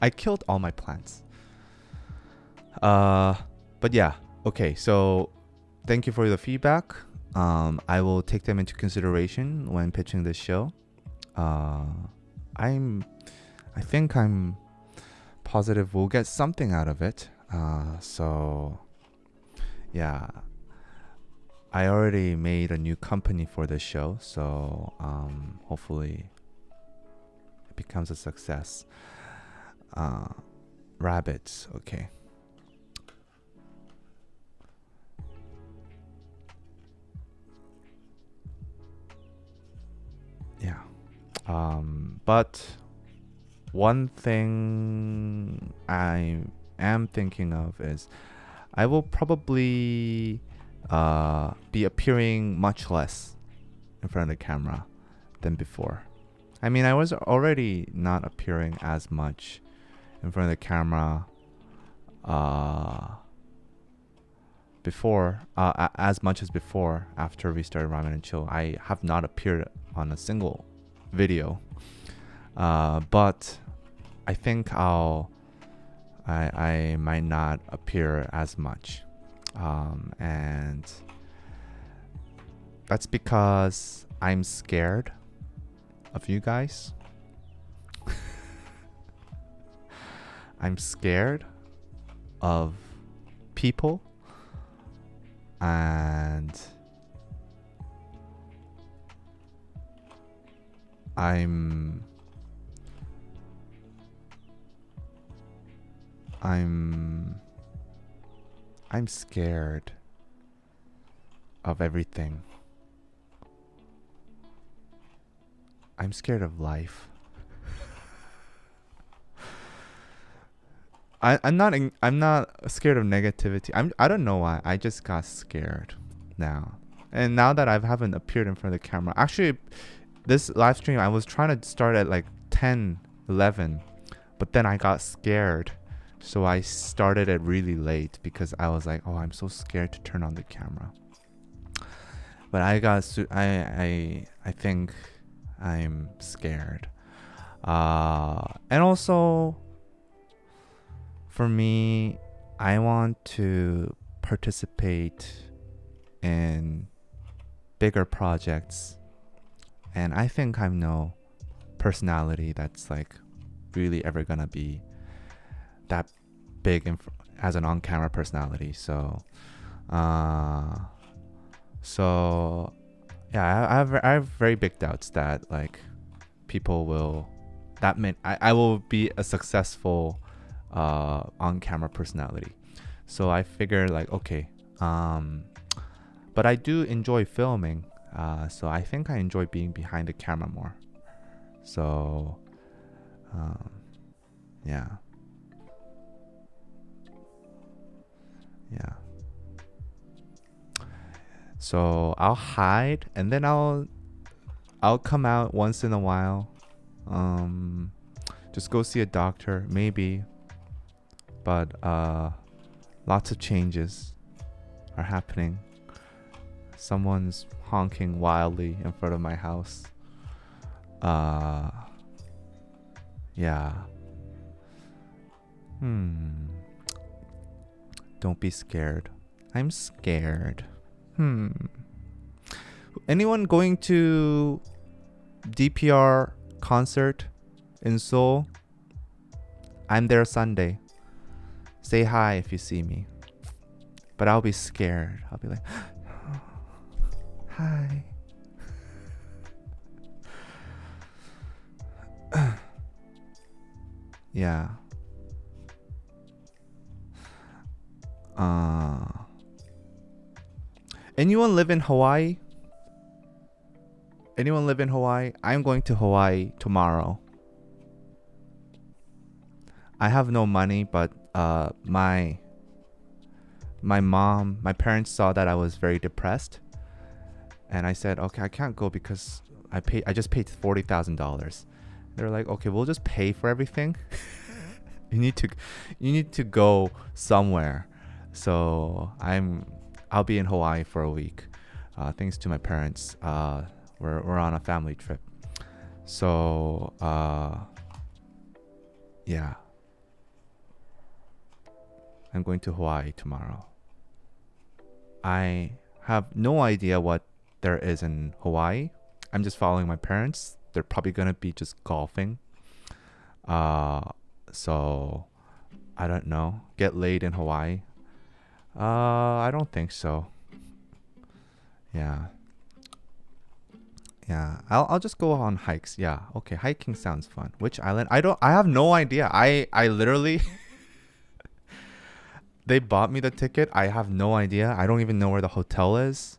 I killed all my plants. Uh, but yeah, okay. So thank you for the feedback. I will take them into consideration when pitching this show. Uh, I'm, I think I'm positive we'll get something out of it. So yeah, I already made a new company for this show, so hopefully it becomes a success. Rabbits, okay. Yeah. But one thing I am thinking of is I will probably be appearing much less in front of the camera than before. I mean, I was already not appearing as much in front of the camera before, as much as before after we started Ramen and Chill. I have not appeared on a single video, but I think I might not appear as much, and that's because I'm scared of you guys. I'm scared of people, and I'm scared of everything. I'm scared of life. I'm not scared of negativity. I don't know why. I just got scared now. And now that I haven't appeared in front of the camera. Actually, this live stream I was trying to start at like 10, 11, but then I got scared. So I started it really late because I was like, "Oh, I'm so scared to turn on the camera." But I think I'm scared. And also for me, I want to participate in bigger projects, and I think I'm no personality that's like really ever gonna be that big as an on-camera personality. So yeah, I have very big doubts that like people will I will be a successful on-camera personality. So I figure like, okay, but I do enjoy filming, so I think I enjoy being behind the camera more. So yeah, so I'll hide, and then I'll come out once in a while, just go see a doctor maybe. But lots of changes are happening. Someone's honking wildly in front of my house. Yeah. Don't be scared. I'm scared. Anyone going to DPR concert in Seoul? I'm there Sunday. Say hi if you see me. But I'll be scared. I'll be like, hi. Yeah. Anyone live in Hawaii? Anyone live in Hawaii? I'm going to Hawaii tomorrow. I have no money, but my parents saw that I was very depressed, and I said, okay, I can't go because I just paid $40,000. They're like, okay, we'll just pay for everything. you need to go somewhere. So I'll be in Hawaii for a week, thanks to my parents. We're on a family trip. So yeah. I'm going to Hawaii tomorrow. I have no idea what there is in Hawaii. I'm just following my parents. They're probably gonna be just golfing. So I don't know. Get laid in Hawaii? I don't think so. Yeah. Yeah. I'll just go on hikes. Yeah. Okay. Hiking sounds fun. Which island? I have no idea. I literally they bought me the ticket. I have no idea. I don't even know where the hotel is.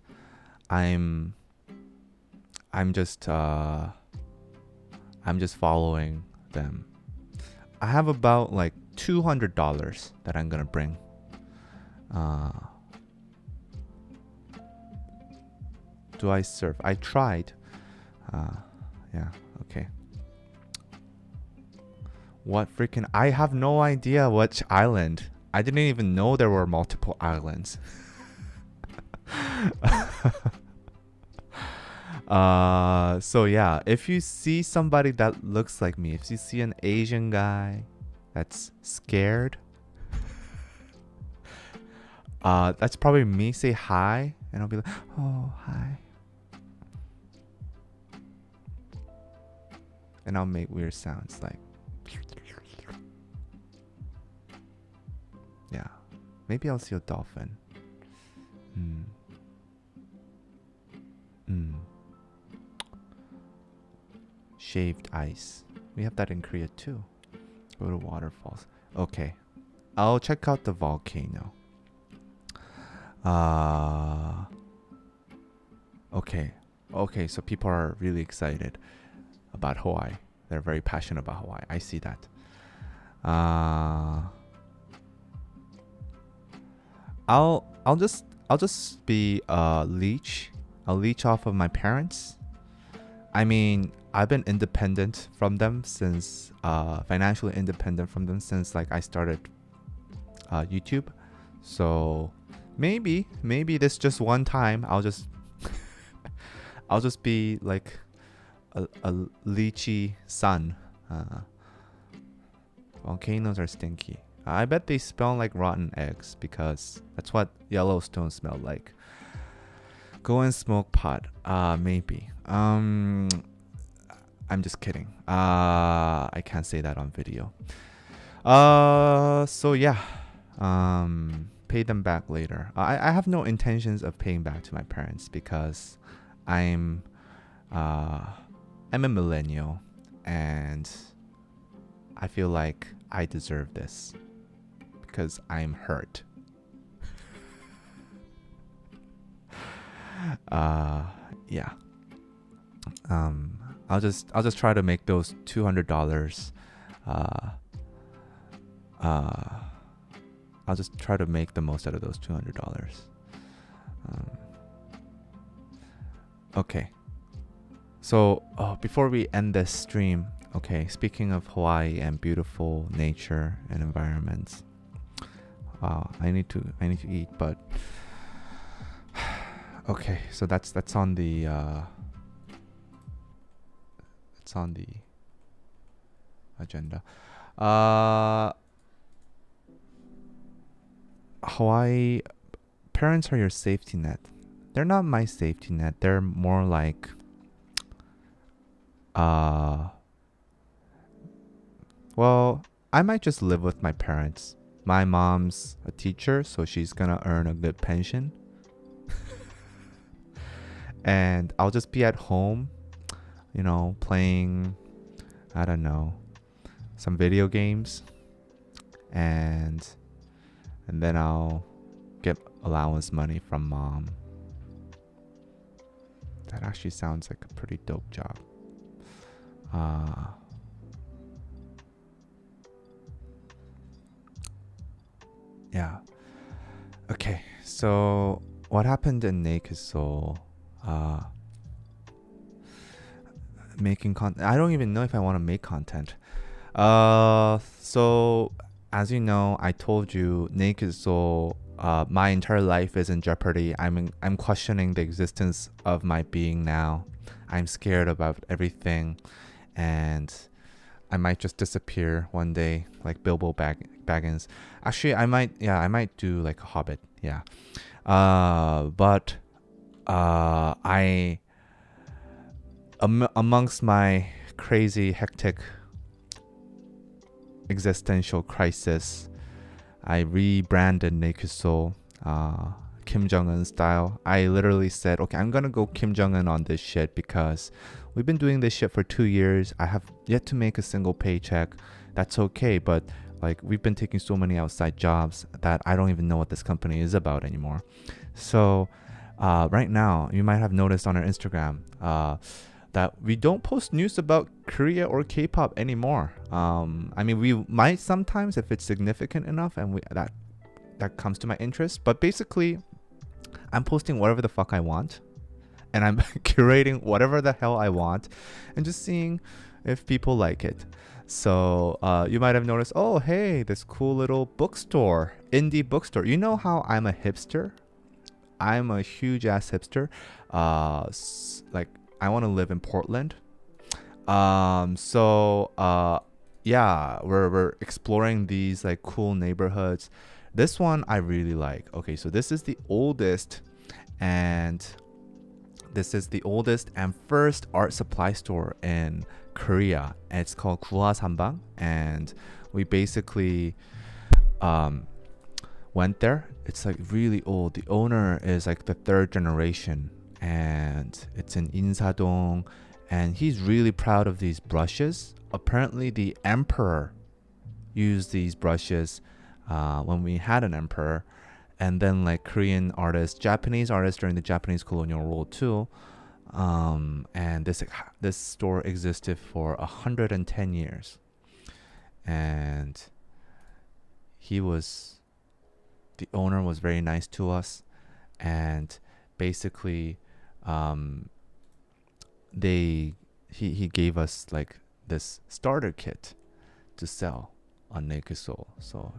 I'm just following them. I have about like $200 that I'm gonna bring. Do I surf? I tried. Yeah, okay. What freaking... I have no idea which island. I didn't even know there were multiple islands. So yeah, if you see somebody that looks like me, if you see an Asian guy that's scared, that's probably me. Say hi, and I'll be like, oh, hi. And I'll make weird sounds like, yeah. Maybe I'll see a dolphin. Shaved ice. We have that in Korea too. Go to waterfalls. Okay. I'll check out the volcano. Okay. Okay, so people are really excited about Hawaii. They're very passionate about Hawaii. I see that. I'll just be a leech. I'll leech off of my parents. I mean, I've been independent from them since financially independent from them since like I started YouTube. So maybe this just one time I'll just I'll just be like a lychee son. Volcanoes are stinky. I bet they smell like rotten eggs because that's what Yellowstone smelled like. Go and smoke pot. Maybe. I'm just kidding. I can't say that on video. So yeah. Pay them back later. I have no intentions of paying back to my parents because I'm a millennial and I feel like I deserve this because I'm hurt. Yeah. I'll just try to make those $200. I'll just try to make the most out of those $200. Okay. So before we end this stream, okay, speaking of Hawaii and beautiful nature and environments, I need to eat, but okay, so that's on the agenda. Hawaii parents are your safety net. They're not my safety net. They're more like well, I might just live with my parents. My mom's a teacher, so she's gonna earn a good pension. And I'll just be at home, you know, playing, I don't know, some video games. And then I'll get allowance money from mom. That actually sounds like a pretty dope job. Yeah. Okay, so what happened in Naked Soul? Making content. I don't even know if I want to make content. So as you know, I told you Naked Soul, my entire life is in jeopardy. I'm questioning the existence of my being now. I'm scared about everything, and I might just disappear one day like Bilbo Baggins. Actually, I might do like a Hobbit. Yeah. But I amongst my crazy hectic existential crisis, I rebranded Naked Soul, Kim Jong-un style. I literally said, okay, I'm gonna go Kim Jong-un on this shit because we've been doing this shit for 2 years. I have yet to make a single paycheck. That's okay, but like we've been taking so many outside jobs that I don't even know what this company is about anymore. So right now, you might have noticed on our Instagram that we don't post news about Korea or K-pop anymore. I mean, we might sometimes if it's significant enough and that comes to my interest. But basically, I'm posting whatever the fuck I want, and I'm curating whatever the hell I want, and just seeing if people like it. So you might have noticed, oh hey, this cool little bookstore, indie bookstore. You know how I'm a hipster? I'm a huge ass hipster. Like I want to live in Portland. Yeah, we're exploring these like cool neighborhoods. This one I really like. Okay, so this is the oldest and first art supply store in Korea. And it's called Guhasanbang, and we basically went there. It's like really old. The owner is like the third generation, and it's in Insadong, and he's really proud of these brushes. Apparently the emperor used these brushes when we had an emperor, and then like Korean artists, Japanese artists during the Japanese colonial rule too. And this store existed for 110 years, and the owner was very nice to us, and basically he gave us like this starter kit to sell on Naked Soul. So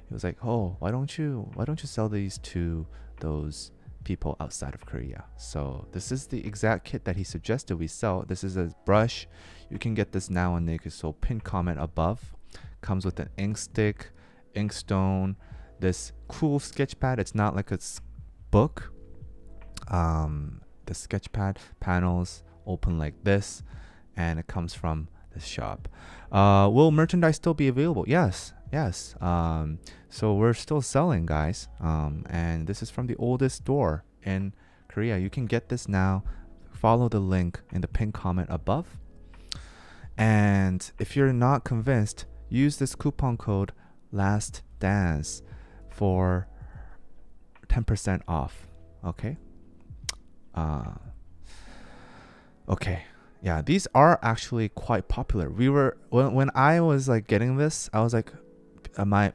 he was like, oh, why don't you sell these to those people outside of Korea? So this is the exact kit that he suggested we sell. This is a brush. You can get this now on Naked Soul. Pinned comment above. Comes with an ink stick, ink stone, this cool sketch pad. It's not like a book. The sketch pad panels open like this, and it comes from this shop. Will merchandise still be available? Yes. So we're still selling, guys. And this is from the oldest store in Korea. You can get this now. Follow the link in the pinned comment above. And if you're not convinced, use this coupon code Last Dance for 10% off. Okay. Okay. Yeah, these are actually quite popular. We were when I was like getting this, I was like, my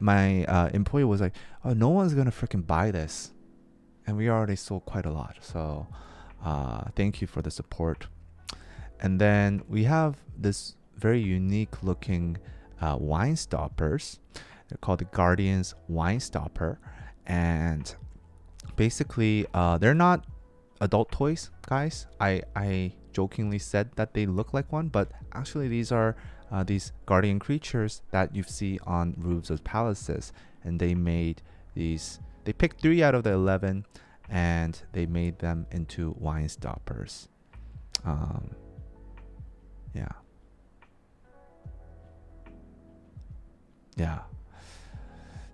employee was like, oh, no one's gonna freaking buy this, and we already sold quite a lot. So thank you for the support. And then we have this very unique looking wine stoppers. They're called the Guardians Wine Stopper, and basically they're not adult toys, guys. I jokingly said that they look like one, but actually these are these guardian creatures that you see on roofs of palaces, and they picked 3 out of the 11 and they made them into wine stoppers. Yeah.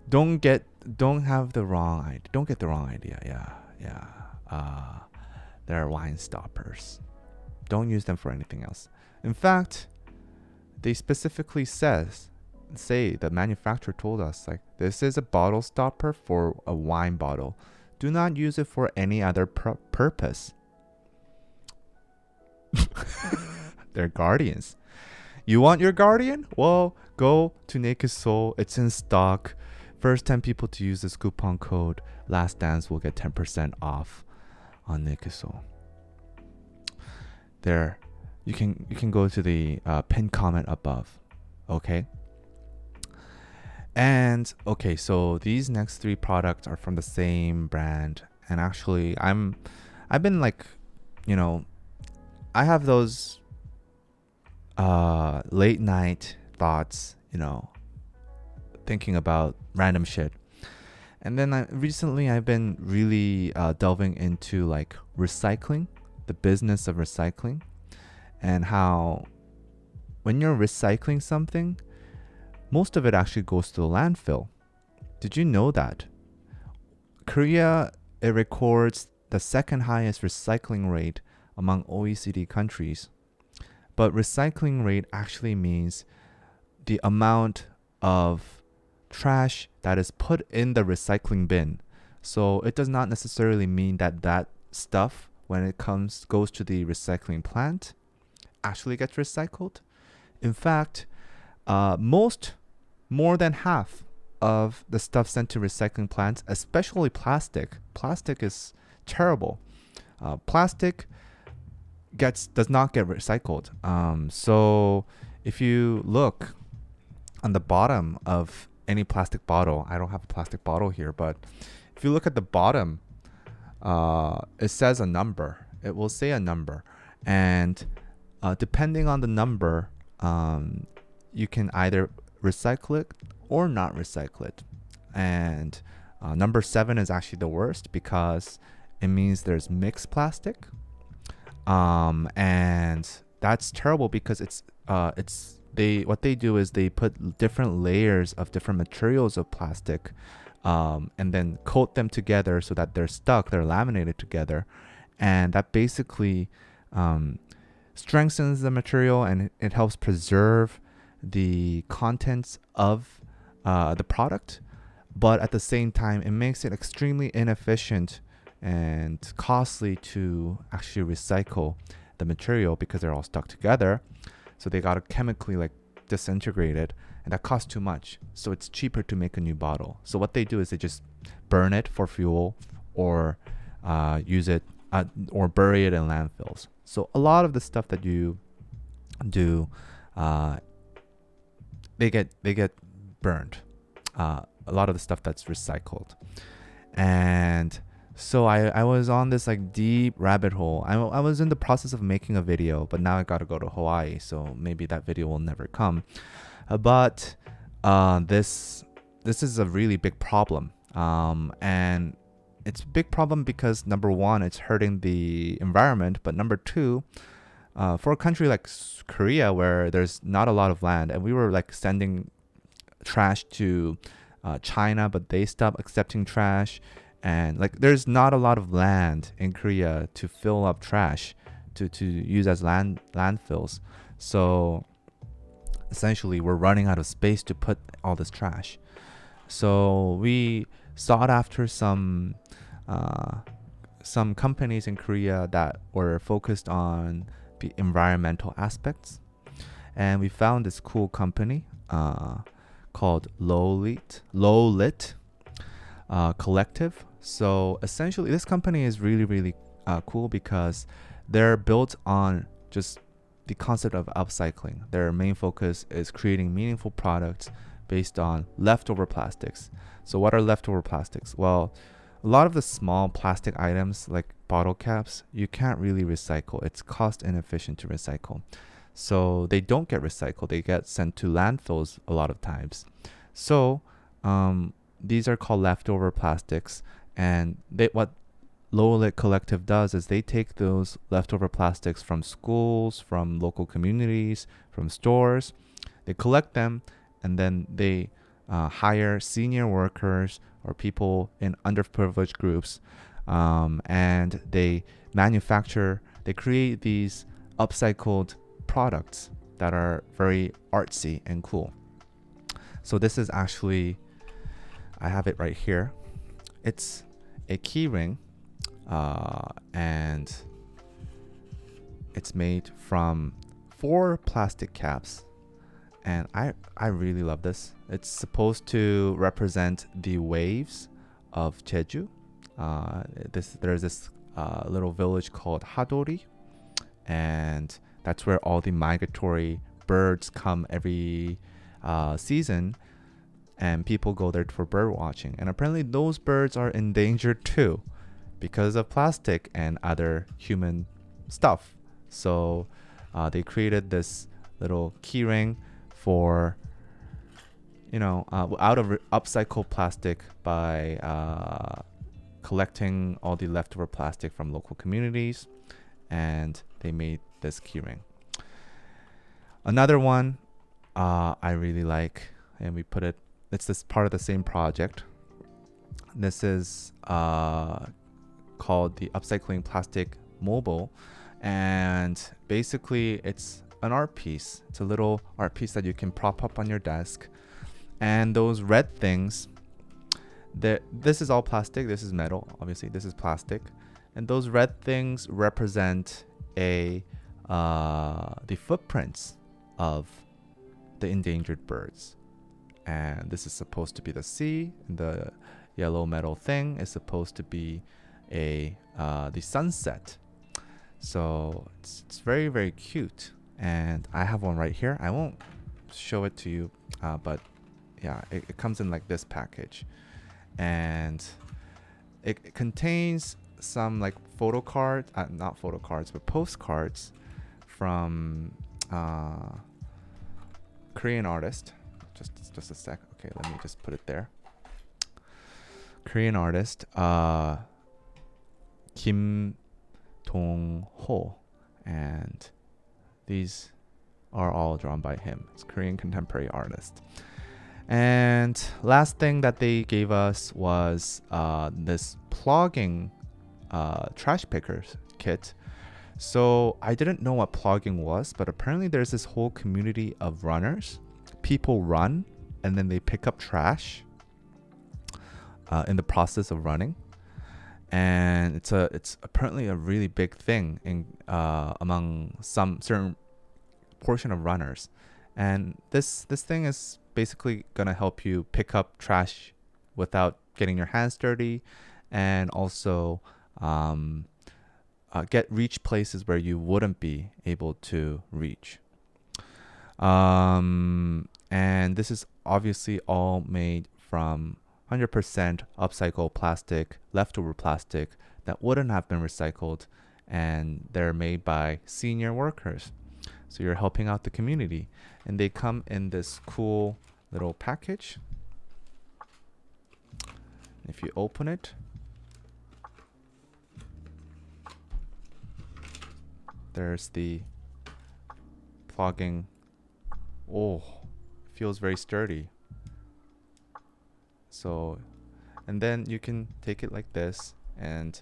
Don't get the wrong idea. They're wine stoppers. Don't use them for anything else. In fact, they specifically say the manufacturer told us, like, this is a bottle stopper for a wine bottle. Do not use it for any other purpose. They're guardians. You want your guardian? Well, go to Naked Soul. It's in stock. First 10 people to use this coupon code Last Dance will get 10% off on Naked Soul. There, you can go to the pinned comment above. Okay. And okay, so these next 3 products are from the same brand, and actually I've been like, I have those late night thoughts, thinking about random shit. And then recently I've been really delving into like recycling, the business of recycling, and how when you're recycling something, most of it actually goes to the landfill. Did you know that? Korea, it records the second highest recycling rate among OECD countries. But recycling rate actually means the amount of trash that is put in the recycling bin. So it does not necessarily mean that stuff, when it goes to the recycling plant, actually gets recycled. In fact, more than half of the stuff sent to recycling plants, especially plastic. Plastic is terrible. Plastic does not get recycled. So if you look on the bottom of any plastic bottle, I don't have a plastic bottle here, but if you look at the bottom, it says a number. It will say a number, and depending on the number, you can either recycle it or not recycle it. And number 7 is actually the worst because it means there's mixed plastic, and that's terrible because what they do is they put different layers of different materials of plastic, and then coat them together so that they're laminated together, and that basically strengthens the material, and it helps preserve the contents of the product, but at the same time it makes it extremely inefficient and costly to actually recycle the material because they're all stuck together. So they got to chemically like disintegrate it, and that costs too much. So it's cheaper to make a new bottle. So what they do is they just burn it for fuel, or use it or bury it in landfills. So a lot of the stuff that you do, they get burned. A lot of the stuff that's recycled. And so I was on this like deep rabbit hole. I was in the process of making a video, but now I gotta go to Hawaii, so maybe that video will never come. But this is a really big problem, and it's a big problem because number one, it's hurting the environment, but number two, for a country like Korea where there's not a lot of land, and we were like sending trash to China, but they stopped accepting trash. And like there's not a lot of land in Korea to fill up trash to use as landfills. So essentially we're running out of space to put all this trash. So we sought after some companies in Korea that were focused on the environmental aspects. And we found this cool company called Low Lit Collective. So essentially this company is really, really cool because they're built on just the concept of upcycling. Their main focus is creating meaningful products based on leftover plastics. So what are leftover plastics? Well, a lot of the small plastic items like bottle caps, you can't really recycle. It's cost inefficient to recycle. So they don't get recycled. They get sent to landfills a lot of times. So these are called leftover plastics. And what Low Lit Collective does is they take those leftover plastics from schools, from local communities, from stores. They collect them, and then they hire senior workers or people in underprivileged groups, and they create these upcycled products that are very artsy and cool. So this is actually, I have it right here. It's a key ring, and it's made from 4 plastic caps, and I really love this. It's supposed to represent the waves of Jeju. There's this little village called Hadori, and that's where all the migratory birds come every season, and people go there for bird watching. And apparently those birds are endangered too because of plastic and other human stuff. So they created this little keyring for, out of upcycled plastic by collecting all the leftover plastic from local communities, and they made this keyring. Another one I really like, and it's this part of the same project. This is called the Upcycling Plastic Mobile, and basically it's an art piece. It's a little art piece that you can prop up on your desk, and those red things, this is all plastic, this is metal, obviously this is plastic, and those red things represent the footprints of the endangered birds. And this is supposed to be the sea, and the yellow metal thing is supposed to be the sunset. So it's very, very cute, and I have one right here. I won't show it to you, but yeah, it comes in like this package, and it contains some like photo cards, not photo cards, but postcards from Korean artist. Just a sec. Okay, let me just put it there. Korean artist Kim Dong-ho, and these are all drawn by him. It's Korean contemporary artist. And last thing that they gave us was this plugging trash pickers kit. So I didn't know what plugging was, but apparently there's this whole community of runners. People run and then they pick up trash in the process of running, and it's apparently a really big thing among some certain portion of runners. And this thing is basically gonna help you pick up trash without getting your hands dirty, and also reach places where you wouldn't be able to reach. And this is obviously all made from 100% upcycled plastic, leftover plastic that wouldn't have been recycled, and they're made by senior workers. So you're helping out the community, and they come in this cool little package. If you open it, there's the plugging. Oh, feels very sturdy. So, and then you can take it like this, and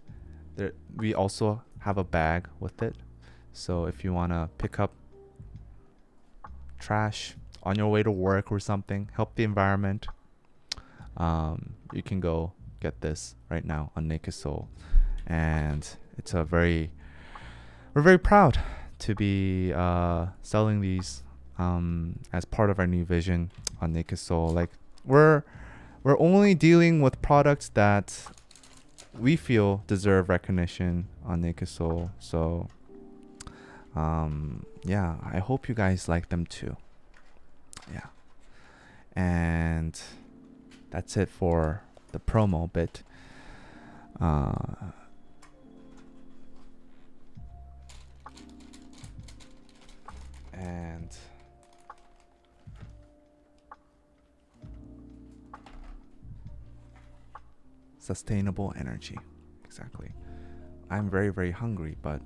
we also have a bag with it. So if you want to pick up trash on your way to work or something, help the environment, you can go get this right now on Naked Soul. And we're very proud to be selling these as part of our new vision on Naked Soul. Like we're only dealing with products that we feel deserve recognition on Naked Soul. So yeah, I hope you guys like them too. Yeah. And that's it for the promo bit. And sustainable energy. Exactly. I'm very, very hungry, but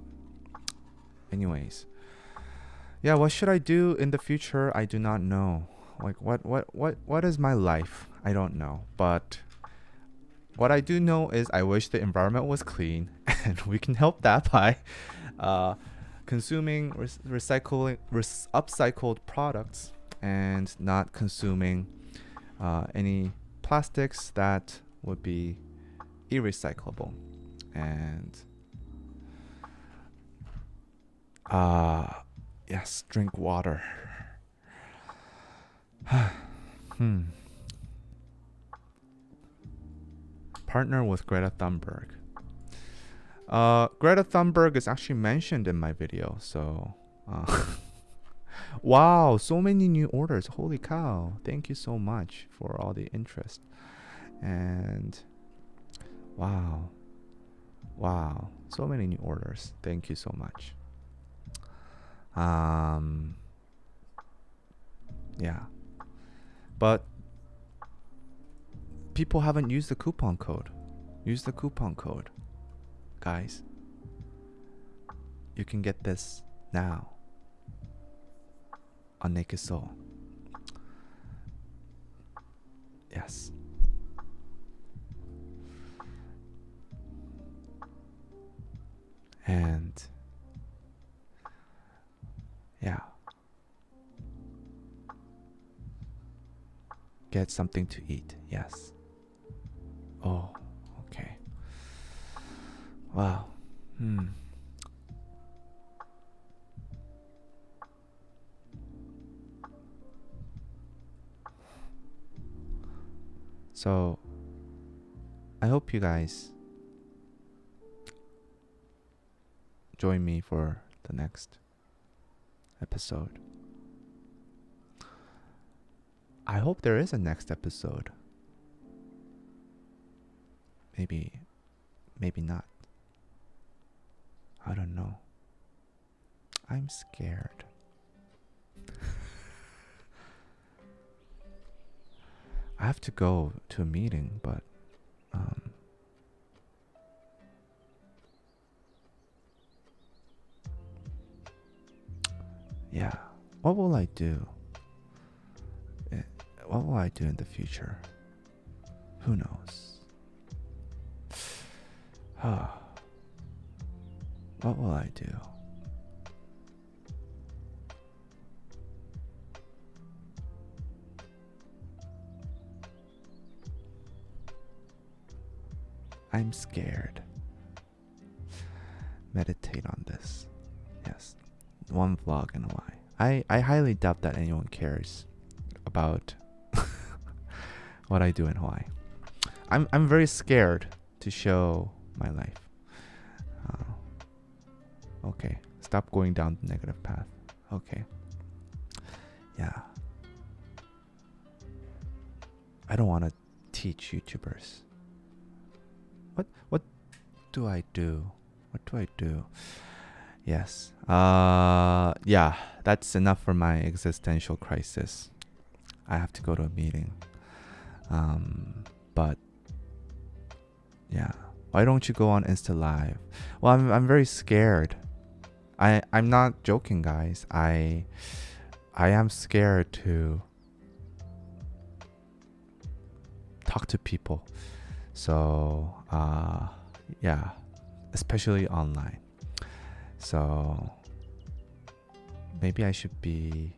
anyways. Yeah, what should I do in the future? I do not know. Like what is my life? I don't know. But what I do know is I wish the environment was clean, and we can help that by consuming upcycled products, and not consuming any plastics that would be irrecyclable. And yes, drink water. Partner with Greta Thunberg. Greta Thunberg is actually mentioned in my video, so wow, so many new orders. Holy cow. Thank you so much for all the interest. And wow, so many new orders. Thank you so much. Yeah. But people haven't used the coupon code. Use the coupon code, guys. You can get this now on Naked Soul. Yes. And yeah. Get something to eat. Yes. Oh, okay. Wow. So, I hope you guys join me for the next episode. I hope there is a next episode. Maybe not. I don't know. I'm scared. I have to go to a meeting, but yeah. What will I do? What will I do in the future? Who knows? What will I do? I'm scared. Meditate on this. Yes. One vlog in Hawaii. I highly doubt that anyone cares about what I do in Hawaii. I'm very scared to show my life. Okay. Stop going down the negative path. Okay. Yeah. I don't want to teach YouTubers. What do I do? What do I do? Yes. Yeah, that's enough for my existential crisis. I have to go to a meeting. But yeah. Why don't you go on Insta Live? Well, I'm very scared. I'm not joking, guys. I am scared to talk to people. So, yeah, especially online. So, maybe I should be,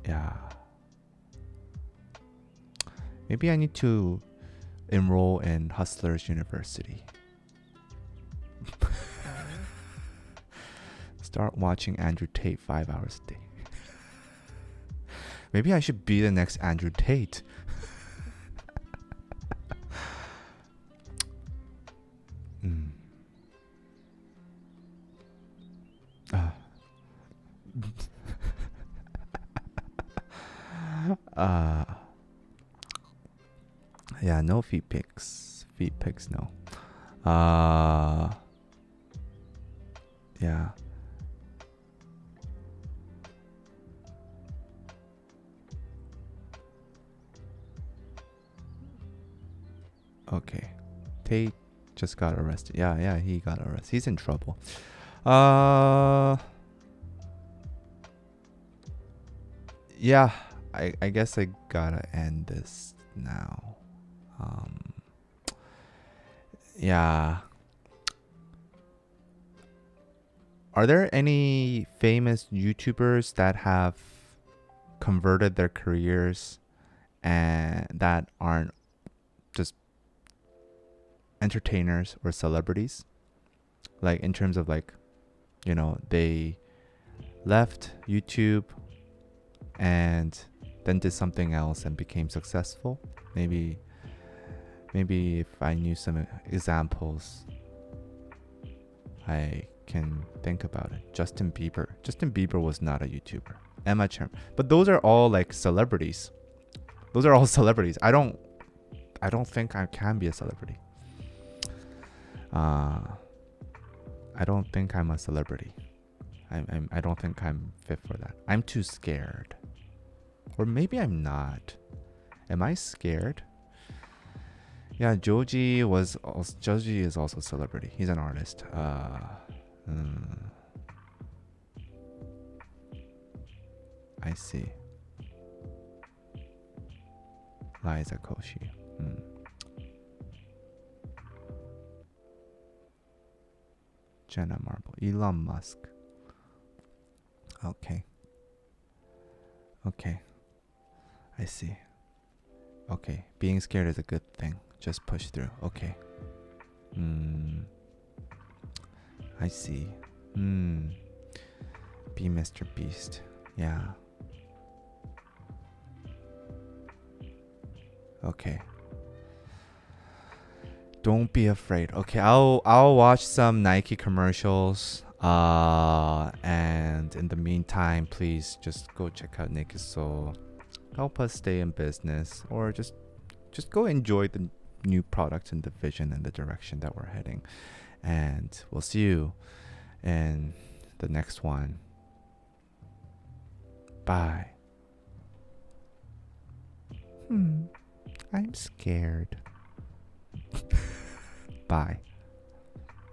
yeah. Maybe I need to enroll in Hustlers University. Start watching Andrew Tate 5 hours a day. Maybe I should be the next Andrew Tate. Yeah, no feet pics. Feet pics, no. Yeah. Okay. Tate just got arrested. Yeah, he got arrested. He's in trouble. Yeah, I guess I gotta end this now. Yeah. Are there any famous YouTubers that have converted their careers and that aren't just entertainers or celebrities? Like in terms of like, they left YouTube and then did something else and became successful. Maybe if I knew some examples, I can think about it. Justin Bieber was not a YouTuber. Emma Chamberlain. But those are all like celebrities. I don't think I can be a celebrity. I don't think I'm a celebrity. I don't think I'm fit for that. I'm too scared. Or maybe I'm not. Am I scared? Yeah, Joji is also a celebrity. He's an artist. I see. Liza Koshy. Jenna Marble. Elon Musk. Okay. Okay. I see. Okay. Being scared is a good thing. Just push through. Okay. I see. Be Mr. Beast. Yeah. Okay. Don't be afraid. Okay, I'll watch some Nike commercials. And in the meantime, please just go check out Naked Soul. Help us stay in business, or just go enjoy the new products and the vision and the direction that we're heading. And we'll see you in the next one. Bye. I'm scared. Bye.